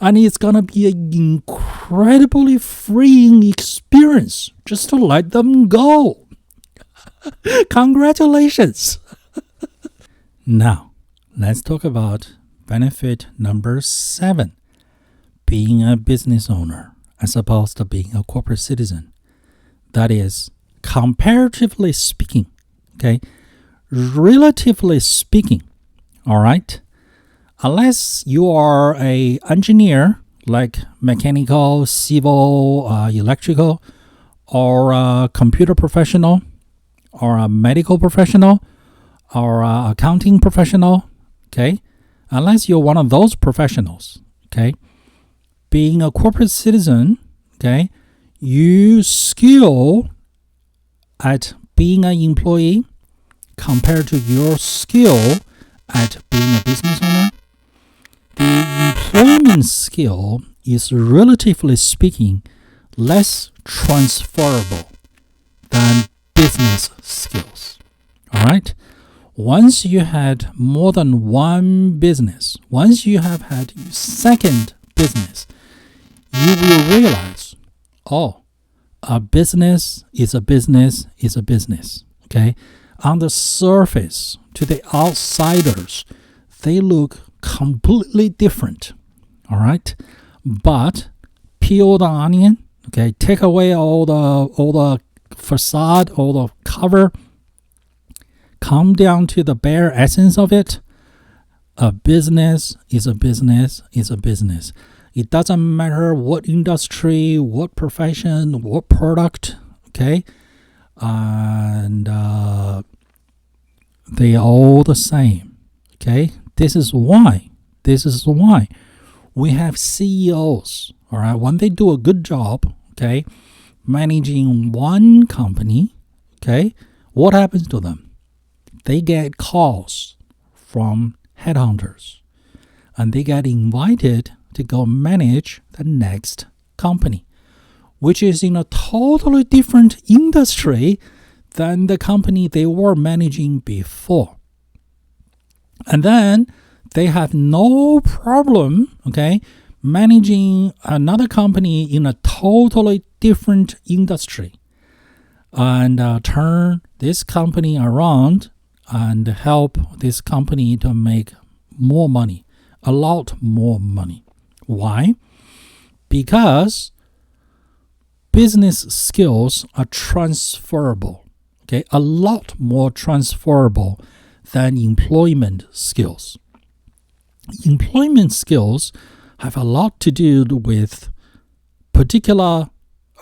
And it's going to be an incredibly freeing experience just to let them go. Congratulations. Now, let's talk about benefit number 7. Being a business owner as opposed to being a corporate citizen. That is, comparatively speaking, okay, relatively speaking, all right, unless you are an engineer like mechanical, civil, electrical, or a computer professional, or a medical professional, or a accounting professional, okay, unless you're one of those professionals, okay, being a corporate citizen, okay, you skill at being an employee compared to your skill at being a business owner, the employment skill is relatively speaking less transferable than business skills. All right? Once you had more than one business, once you have had your second business, you will realize, a business is a business is a business, okay? On the surface, to the outsiders, they look completely different, all right? But peel the onion, okay? Take away all the facade, all the cover, come down to the bare essence of it. A business is a business is a business. It doesn't matter what industry, what profession, what product, okay? And they are all the same, okay? This is why we have CEOs, all right? When they do a good job, okay, managing one company, okay, what happens to them? They get calls from headhunters, and they get invited to go manage the next company, which is in a totally different industry than the company they were managing before. And then they have no problem, okay, managing another company in a totally different industry and turn this company around and help this company to make more money, a lot more money. Why? Because business skills are transferable, okay? A lot more transferable than employment skills. Employment skills have a lot to do with particular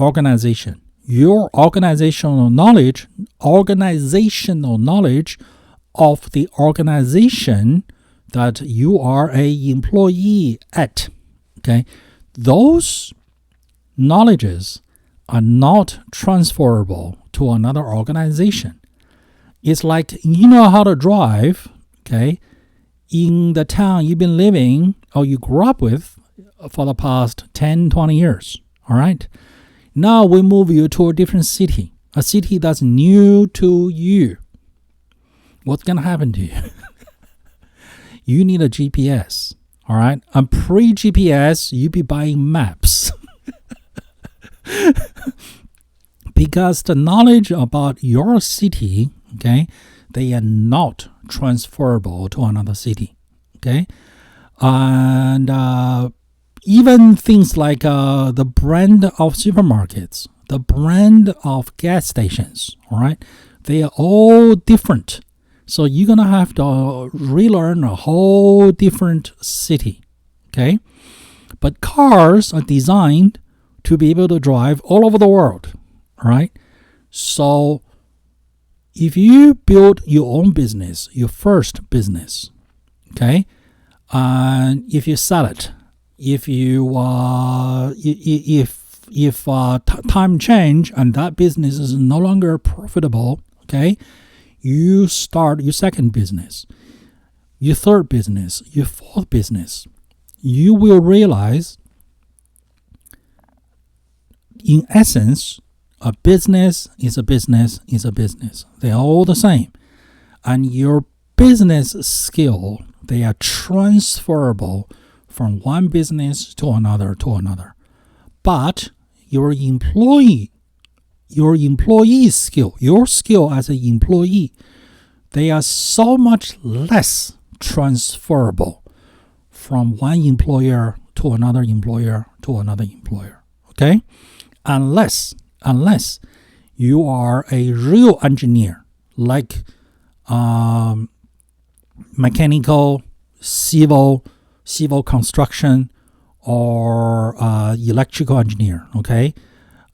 organization. Your organizational knowledge of the organization that you are an employee at. Okay, those knowledges are not transferable to another organization. It's like you know how to drive, okay, in the town you've been living or you grew up with for the past 10, 20 years, all right? Now we move you to a different city, a city that's new to you. What's going to happen to you? You need a GPS, All right. And pre-GPS, you be buying maps. Because the knowledge about your city, okay, they are not transferable to another city. Okay. And even things like the brand of supermarkets, the brand of gas stations, all right, they are all different. So you're going to have to relearn a whole different city, okay? But cars are designed to be able to drive all over the world, all right? So if you build your own business, your first business, okay, and if you sell it, if you time change and that business is no longer profitable, okay, you start your second business, your third business, your fourth business. You will realize, in essence, a business is a business is a business. They're all the same. And your business skill, they are transferable from one business to another. But your employee skill, your skill as an employee, they are so much less transferable from one employer to another employer to another employer. Okay? Unless you are a real engineer, like mechanical, civil construction, or electrical engineer, okay?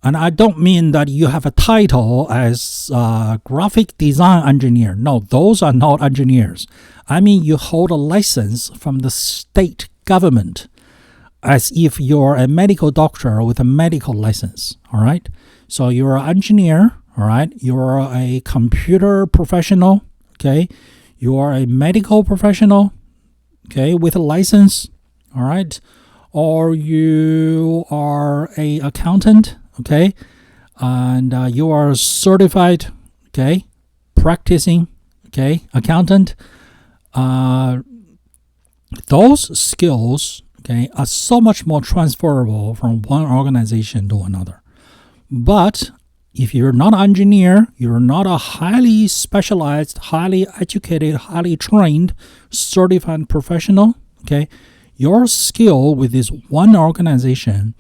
And I don't mean that you have a title as graphic design engineer. No, those are not engineers. I mean you hold a license from the state government as if you're a medical doctor with a medical license, all right? So you're an engineer, all right? You're a computer professional, okay? You are a medical professional, okay, with a license, all right? Or you are a accountant, okay, and you are certified, okay, practicing, okay, accountant. Those skills, okay, are so much more transferable from one organization to another. But if you're not an engineer, you're not a highly specialized, highly educated, highly trained, certified professional, okay, your skill with this one organization,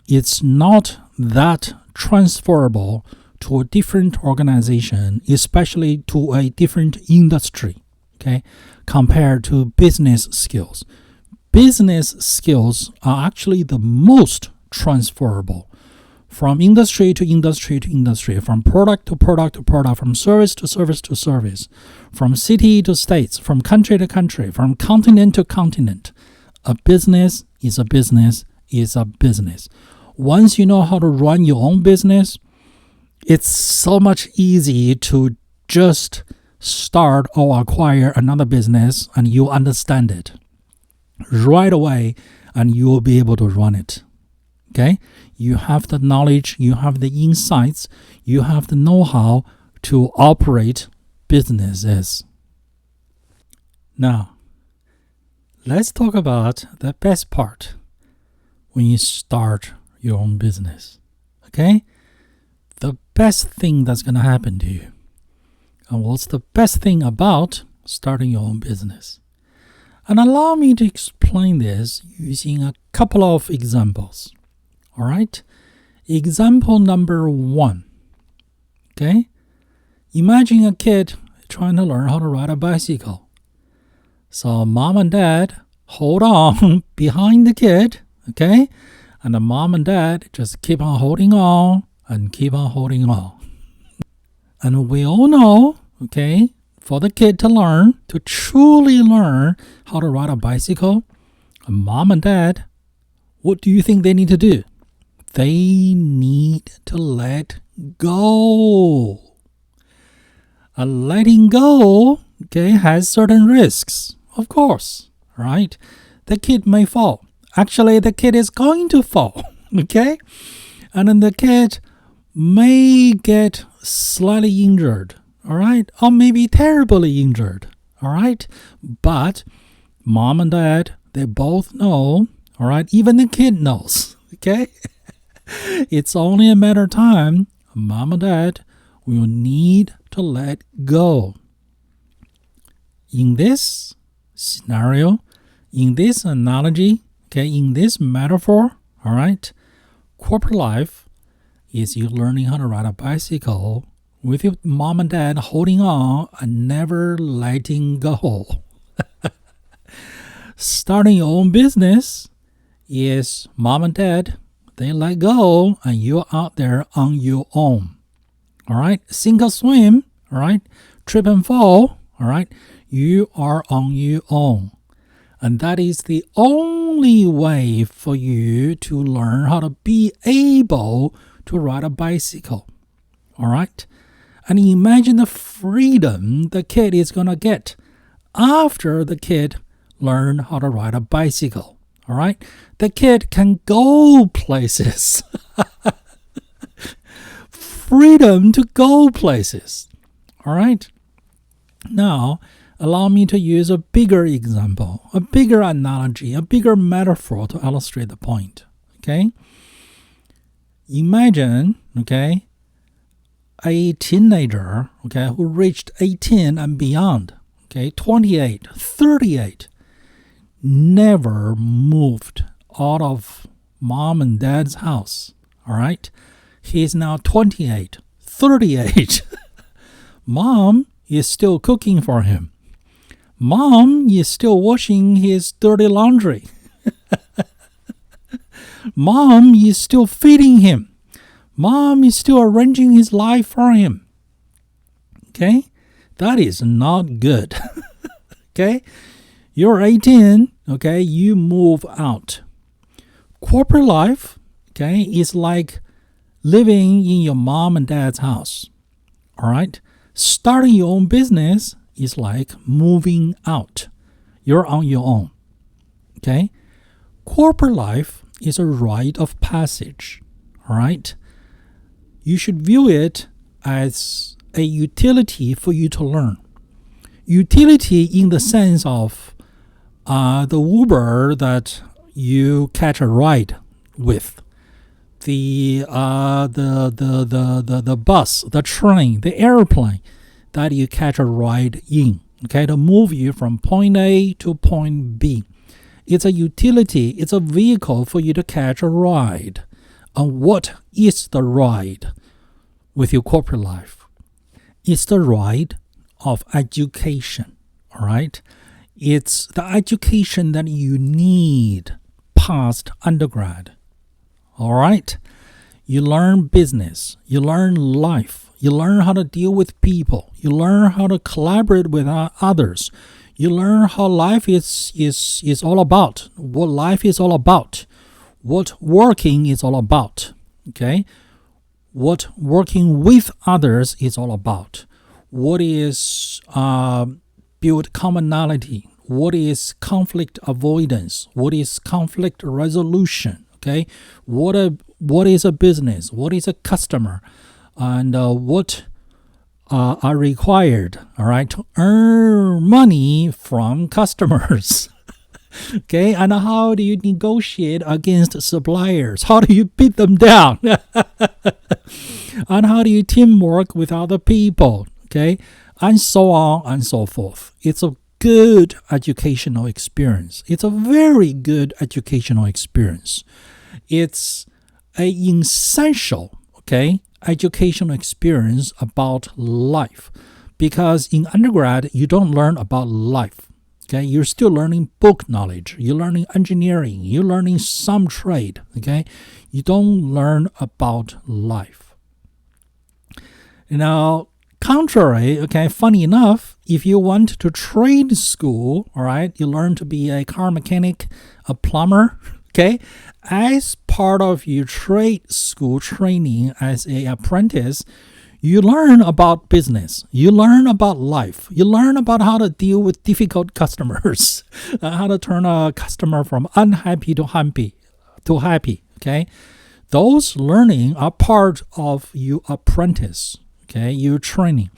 it's not that transferable to a different organization, especially to a different industry, okay, compared to business skills. Business skills are actually the most transferable from industry to industry to industry, from product to product to product, from service to service to service, from city to states, from country to country, from continent to continent. A business is a business is a business. Once you know how to run your own business, it's so much easy to just start or acquire another business and you understand it right away and you will be able to run it. Okay? You have the knowledge, you have the insights, you have the know-how to operate businesses. Now, let's talk about the best part when you start your own business. Okay? The best thing that's going to happen to you. And what's the best thing about starting your own business? And allow me to explain this using a couple of examples. All right? Example number 1. Okay? Imagine a kid trying to learn how to ride a bicycle. So mom and dad hold on behind the kid, okay? And the mom and dad just keep on holding on and keep on holding on. And we all know, okay, for the kid to truly learn how to ride a bicycle, mom and dad, what do you think they need to do? They need to let go. And letting go, okay, has certain risks, of course, right? The kid may fall. Actually, the kid is going to fall, okay? And then the kid may get slightly injured, all right? Or maybe terribly injured, all right? But Mom and dad, they both know, all right? Even the kid knows, okay? It's only a matter of time. Mom and dad will need to let go. In this scenario, in this analogy, okay, in this metaphor, all right, corporate life is you learning how to ride a bicycle with your mom and dad holding on and never letting go. Starting your own business is mom and dad, they let go and you're out there on your own. All right, sink or swim, all right, trip and fall, all right, you are on your own. And that is the only way for you to learn how to be able to ride a bicycle. All right? And imagine the freedom the kid is going to get after the kid learn how to ride a bicycle. All right? The kid can go places. Freedom to go places. All right? Now, allow me to use a bigger example, a bigger analogy, a bigger metaphor to illustrate the point. Okay? Imagine, okay, a teenager, okay, who reached 18 and beyond, okay, 28, 38, never moved out of mom and dad's house. All right? He is now 28, 38. Mom is still cooking for him. Mom is still washing his dirty laundry. Mom is still feeding him. Mom is still arranging his life for him. Okay? That is not good. Okay? You're 18, okay? You move out. Corporate life, okay, is like living in your mom and dad's house. All right? Starting your own business is like moving out. You're on your own. Okay? Corporate life is a rite of passage. All right? You should view it as a utility for you to learn. Utility in the sense of the Uber that you catch a ride with, the bus, the train, the airplane that you catch a ride in, okay, to move you from point A to point B. It's a utility, it's a vehicle for you to catch a ride. And what is the ride with your corporate life? It's the ride of education, all right? It's the education that you need past undergrad, all right? You learn business, you learn life, you learn how to deal with people, you learn how to collaborate with others, you learn how life is all about, what life is all about, what working is all about, okay? What working with others is all about, what is build commonality, what is conflict avoidance, what is conflict resolution, okay? What is a business, what is a customer, and what are required, all right, to earn money from customers. Okay, and how do you negotiate against suppliers? How do you beat them down? And how do you teamwork with other people? Okay, and so on and so forth. It's a good educational experience. It's a very good educational experience. It's an essential, okay, educational experience about life, because in undergrad you don't learn about life. Okay, you're still learning book knowledge. You're learning engineering. You're learning some trade. Okay, you don't learn about life. Now, contrary, okay, funny enough, if you went to trade school, all right, you learn to be a car mechanic, a plumber. Okay, as part of your trade school training as an apprentice, you learn about business. You learn about life. You learn about how to deal with difficult customers, how to turn a customer from unhappy to happy. Okay, those learning are part of your apprentice. Okay, your training,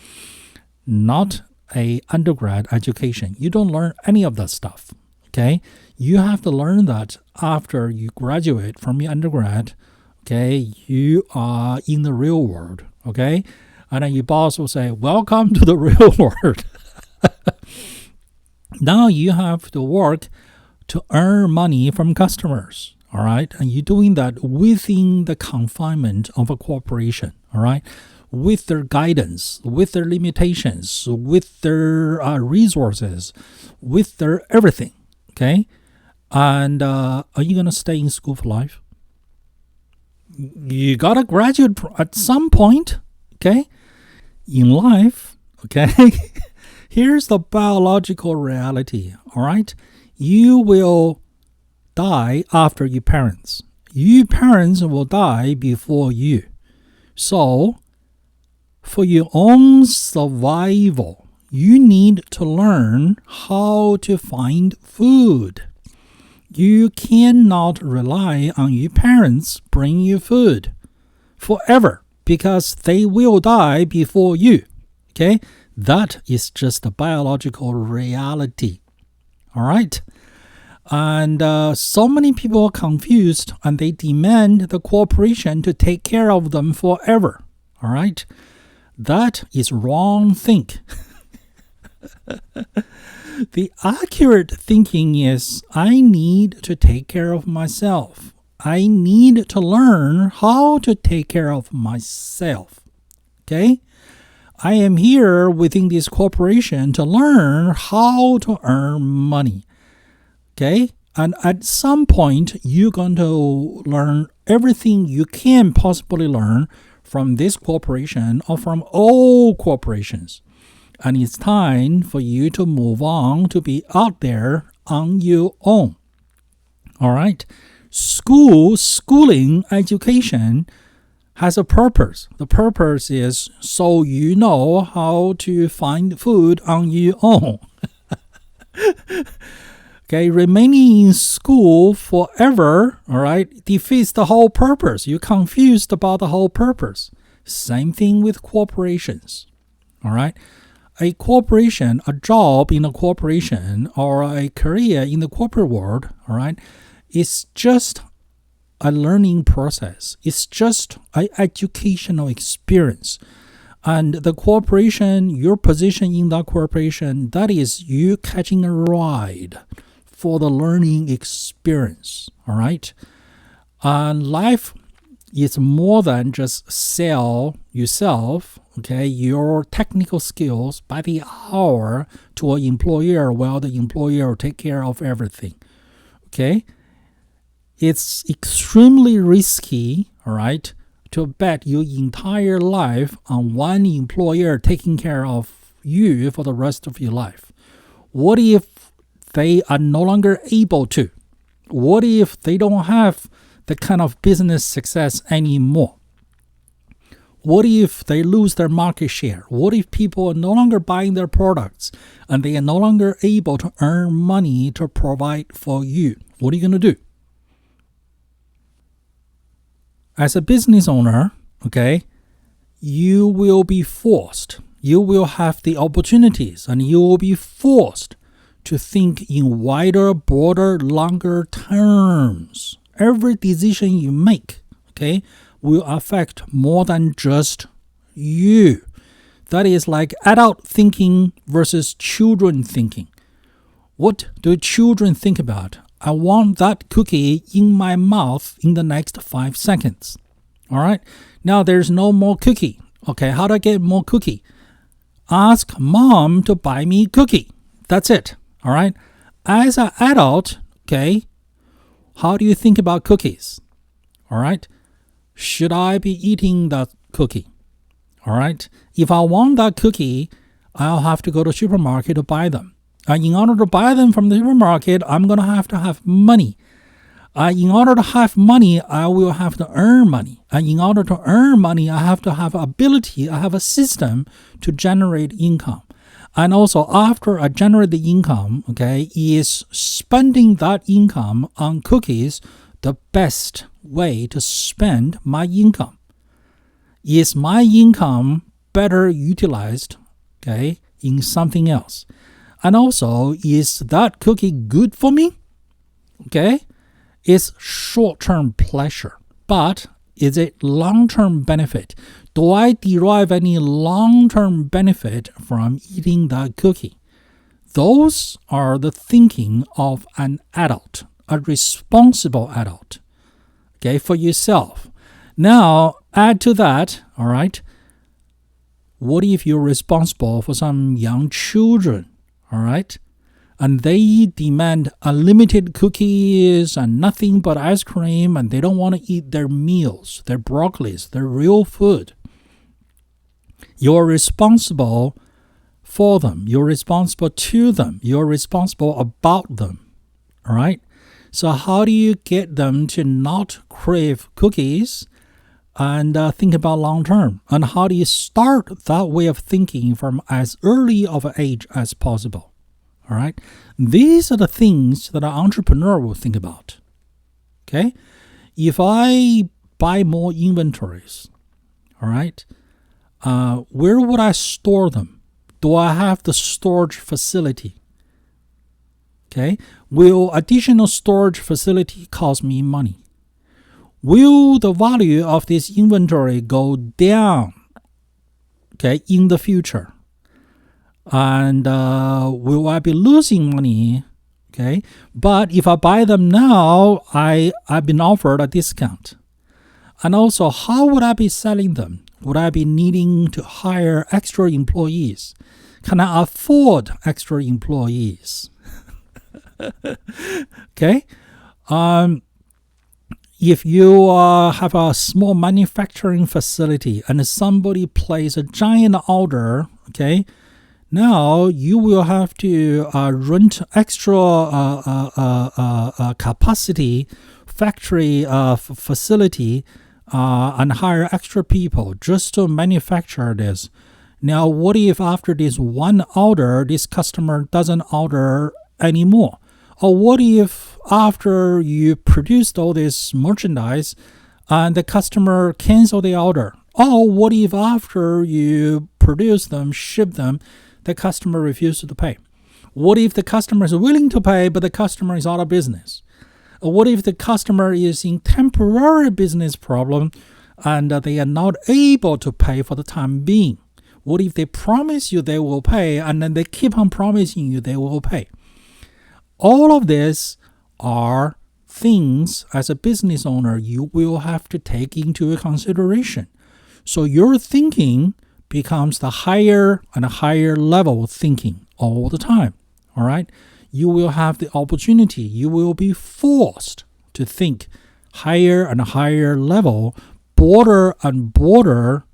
not a undergrad education. You don't learn any of that stuff. Okay, you have to learn that after you graduate from your undergrad. Okay, you are in the real world. Okay, and then your boss will say, "Welcome to the real world." Now you have to work to earn money from customers. All right, and you're doing that within the confinement of a corporation. All right, with their guidance, with their limitations, with their resources, with their everything. Okay, and are you gonna stay in school for life? You gotta graduate at some point. Okay, in life. Okay. Here's the biological reality, all right? You will die after your parents. Your parents will die before you. So, for your own survival, you need to learn how to find food. You cannot rely on your parents bring you food forever because they will die before you, okay? That is just a biological reality. All right? And so many people are confused and they demand the corporation to take care of them forever. All right? That is wrong think. The accurate thinking is I need to take care of myself. I need to learn how to take care of myself. Okay? I am here within this corporation to learn how to earn money. Okay? And at some point, you're going to learn everything you can possibly learn from this corporation or from all corporations. And it's time for you to move on to be out there on your own. All right? Schooling, education has a purpose. The purpose is so you know how to find food on your own. Okay, remaining in school forever, all right, defeats the whole purpose. You're confused about the whole purpose. Same thing with corporations, all right? A corporation, a job in a corporation, or a career in the corporate world, all right, is just a learning process. It's just an educational experience. And the corporation, your position in that corporation, that is you catching a ride for the learning experience. All right? And life is more than just sell yourself, okay, your technical skills by the hour to an employer while the employer will take care of everything. Okay? It's extremely risky, all right, to bet your entire life on one employer taking care of you for the rest of your life. What if they are no longer able to? What if they don't have the kind of business success anymore? What if they lose their market share? What if people are no longer buying their products and they are no longer able to earn money to provide for you? What are you going to do? As a business owner, okay, you will be forced, you will have the opportunities, and you will be forced to think in wider, broader, longer terms. Every decision you make, okay, will affect more than just you. That is like adult thinking versus children thinking. What do children think about? I want that cookie in my mouth in the next 5 seconds. All right? Now there's no more cookie. Okay, how do I get more cookie? Ask mom to buy me cookie. That's it. All right? As an adult, okay, how do you think about cookies? All right? Should I be eating that cookie? All right? If I want that cookie, I'll have to go to the supermarket to buy them. In order to buy them from the supermarket, I'm going to have money. In order to have money, I will have to earn money. And in order to earn money, I have to have ability, I have a system to generate income. And also, after I generate the income, okay, is spending that income on cookies the best way to spend my income? Is my income better utilized, okay, in something else? And also, is that cookie good for me? Okay, it's short-term pleasure, but is it long-term benefit? Do I derive any long-term benefit from eating that cookie? Those are the thinking of an adult, a responsible adult, okay, for yourself. Now, add to that, all right, what if you're responsible for some young children, all right, and they demand unlimited cookies and nothing but ice cream, and they don't want to eat their meals, their broccolis, their real food. You're responsible for them. You're responsible to them. You're responsible about them. All right? So how do you get them to not crave cookies and think about long term? And how do you start that way of thinking from as early of an age as possible? All right? These are the things that an entrepreneur will think about. Okay? If I buy more inventories, all right, where would I store them? Do I have the storage facility? Okay. Will additional storage facility cost me money? Will the value of this inventory go down, okay, in the future? And will I be losing money? Okay. But if I buy them now, I've been offered a discount. And also, how would I be selling them? Would I be needing to hire extra employees? Can I afford extra employees? Okay. If you have a small manufacturing facility and somebody places a giant order, okay, now you will have to rent extra capacity factory facility and hire extra people just to manufacture this. Now, what if after this one order, this customer doesn't order anymore? Or what if after you produced all this merchandise and the customer cancel the order? Or what if after you produce them, ship them, the customer refuses to pay? What if the customer is willing to pay, but the customer is out of business? What if the customer is in temporary business problem and they are not able to pay for the time being? What if they promise you they will pay and then they keep on promising you they will pay? All of this are things as a business owner you will have to take into consideration. So your thinking becomes the higher and higher level thinking all the time. All right? You will have the opportunity, you will be forced to think higher and higher level, broader and broader,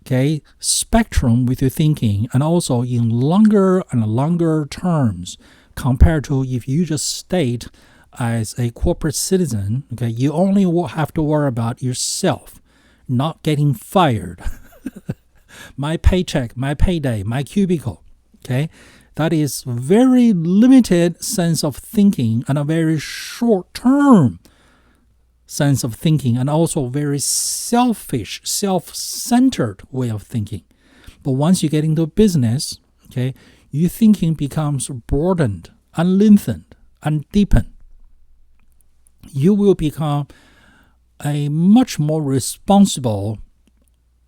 okay, spectrum with your thinking, and also in longer and longer terms compared to if you just stayed as a corporate citizen. Okay, you only will have to worry about yourself, not getting fired. My paycheck, my payday, my cubicle. Okay, that is very limited sense of thinking and a very short-term sense of thinking, and also very selfish, self-centered way of thinking. But once you get into business, okay, your thinking becomes broadened and lengthened and deepened. You will become a much more responsible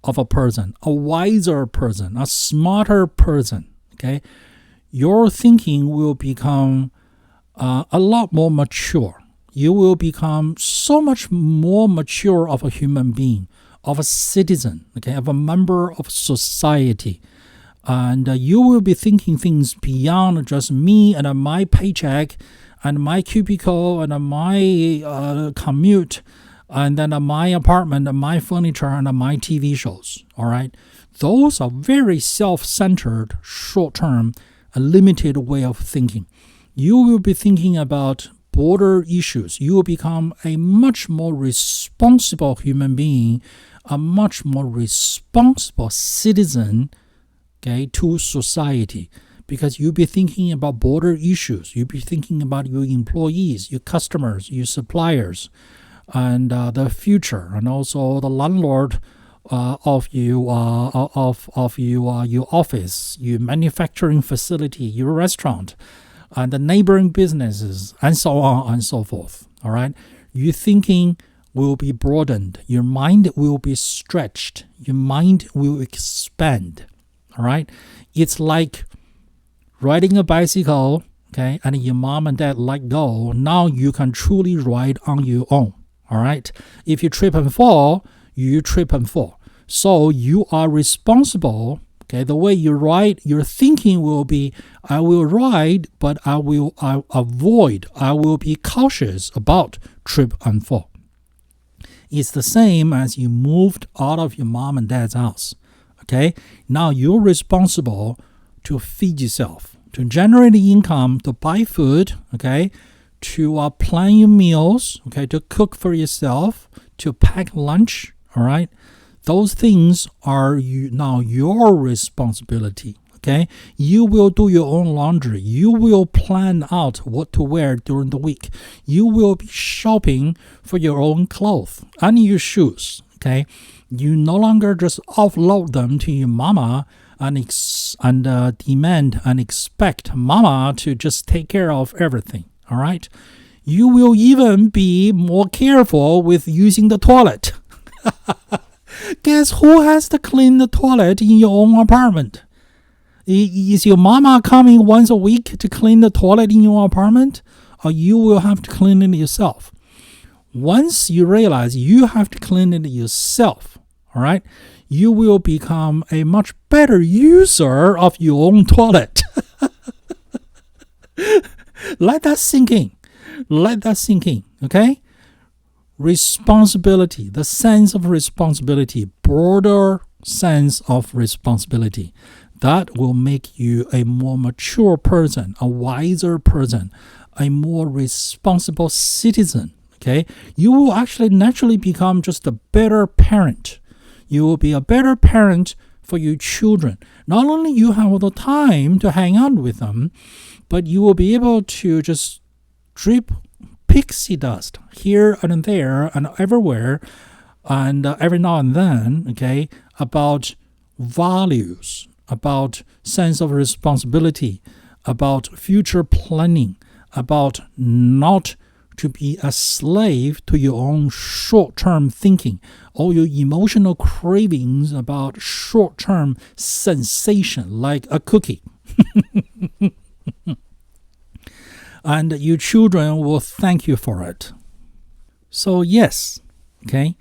of a person, a wiser person, a smarter person. Okay, your thinking will become a lot more mature. You will become so much more mature of a human being, of a citizen, okay, of a member of society. And you will be thinking things beyond just me and my paycheck and my cubicle and my commute and then my apartment and my furniture and my TV shows. All right. Those are very self-centered, short-term, a limited way of thinking. You will be thinking about broader issues. You will become a much more responsible human being, a much more responsible citizen, okay, to society, because you'll be thinking about broader issues. You'll be thinking about your employees, your customers, your suppliers, and the future, and also the landlord your office, your manufacturing facility, your restaurant, and the neighboring businesses, and so on and so forth. All right, your thinking will be broadened. Your mind will be stretched. Your mind will expand. All right, it's like riding a bicycle. Okay, and your mom and dad let go. Now you can truly ride on your own. All right, if you trip and fall, you trip and fall. So you are responsible. Okay, the way you ride, your thinking will be, I will ride, but I will be cautious about trip and fall. It's the same as you moved out of your mom and dad's house. Okay, now you're responsible to feed yourself, to generate income, to buy food, okay, to plan your meals, okay, to cook for yourself, to pack lunch, all right? Those things are now your responsibility, okay? You will do your own laundry. You will plan out what to wear during the week. You will be shopping for your own clothes and your shoes, okay? You no longer just offload them to your mama and demand and expect mama to just take care of everything, all right? You will even be more careful with using the toilet. Guess who has to clean the toilet in your own apartment? Is your mama coming once a week to clean the toilet in your apartment? Or you will have to clean it yourself? Once you realize you have to clean it yourself, all right, you will become a much better user of your own toilet. Let that sink in. Let that sink in, okay? Responsibility, the sense of responsibility, broader sense of responsibility, that will make you a more mature person, a wiser person, a more responsible citizen, okay? You will actually naturally become just a better parent. You will be a better parent for your children. Not only you have the time to hang out with them, but you will be able to just drip pixie dust here and there and everywhere and every now and then, okay, about values, about sense of responsibility, about future planning, about not to be a slave to your own short-term thinking, or your emotional cravings about short-term sensation like a cookie. And your children will thank you for it. So yes, okay,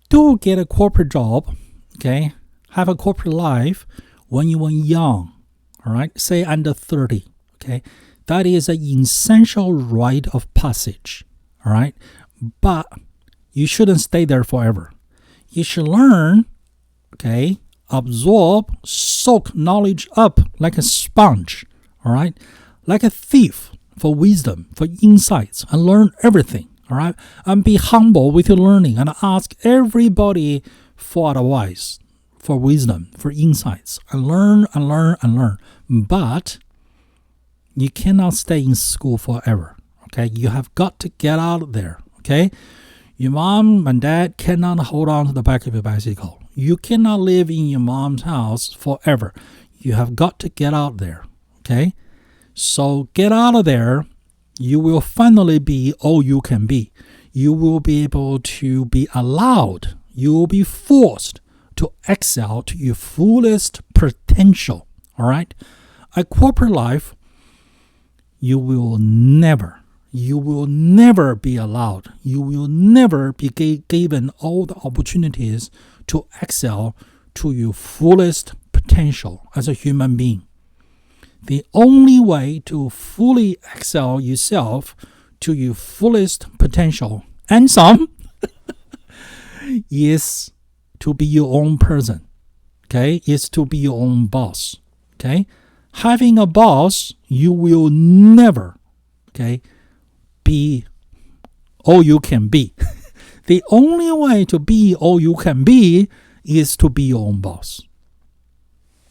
do get a corporate job, okay, have a corporate life when you were young, all right, say under 30, okay. That is an essential rite of passage, all right? But you shouldn't stay there forever. You should learn, okay, absorb, soak knowledge up like a sponge, all right? Like a thief for wisdom, for insights, and learn everything, all right? And be humble with your learning and ask everybody for advice, for wisdom, for insights, and learn and learn and learn. But you cannot stay in school forever, okay? You have got to get out there, okay? Your mom and dad cannot hold on to the back of your bicycle. You cannot live in your mom's house forever. You have got to get out there, okay? So get out of there. You will finally be all you can be. You will be able to be allowed. You will be forced to excel to your fullest potential, all right? A corporate life, you will never be allowed. You will never be given all the opportunities to excel to your fullest potential as a human being. The only way to fully excel yourself to your fullest potential, and some, is to be your own person, okay? Is to be your own boss, okay? Having a boss, you will never, okay, be all you can be. The only way to be all you can be is to be your own boss.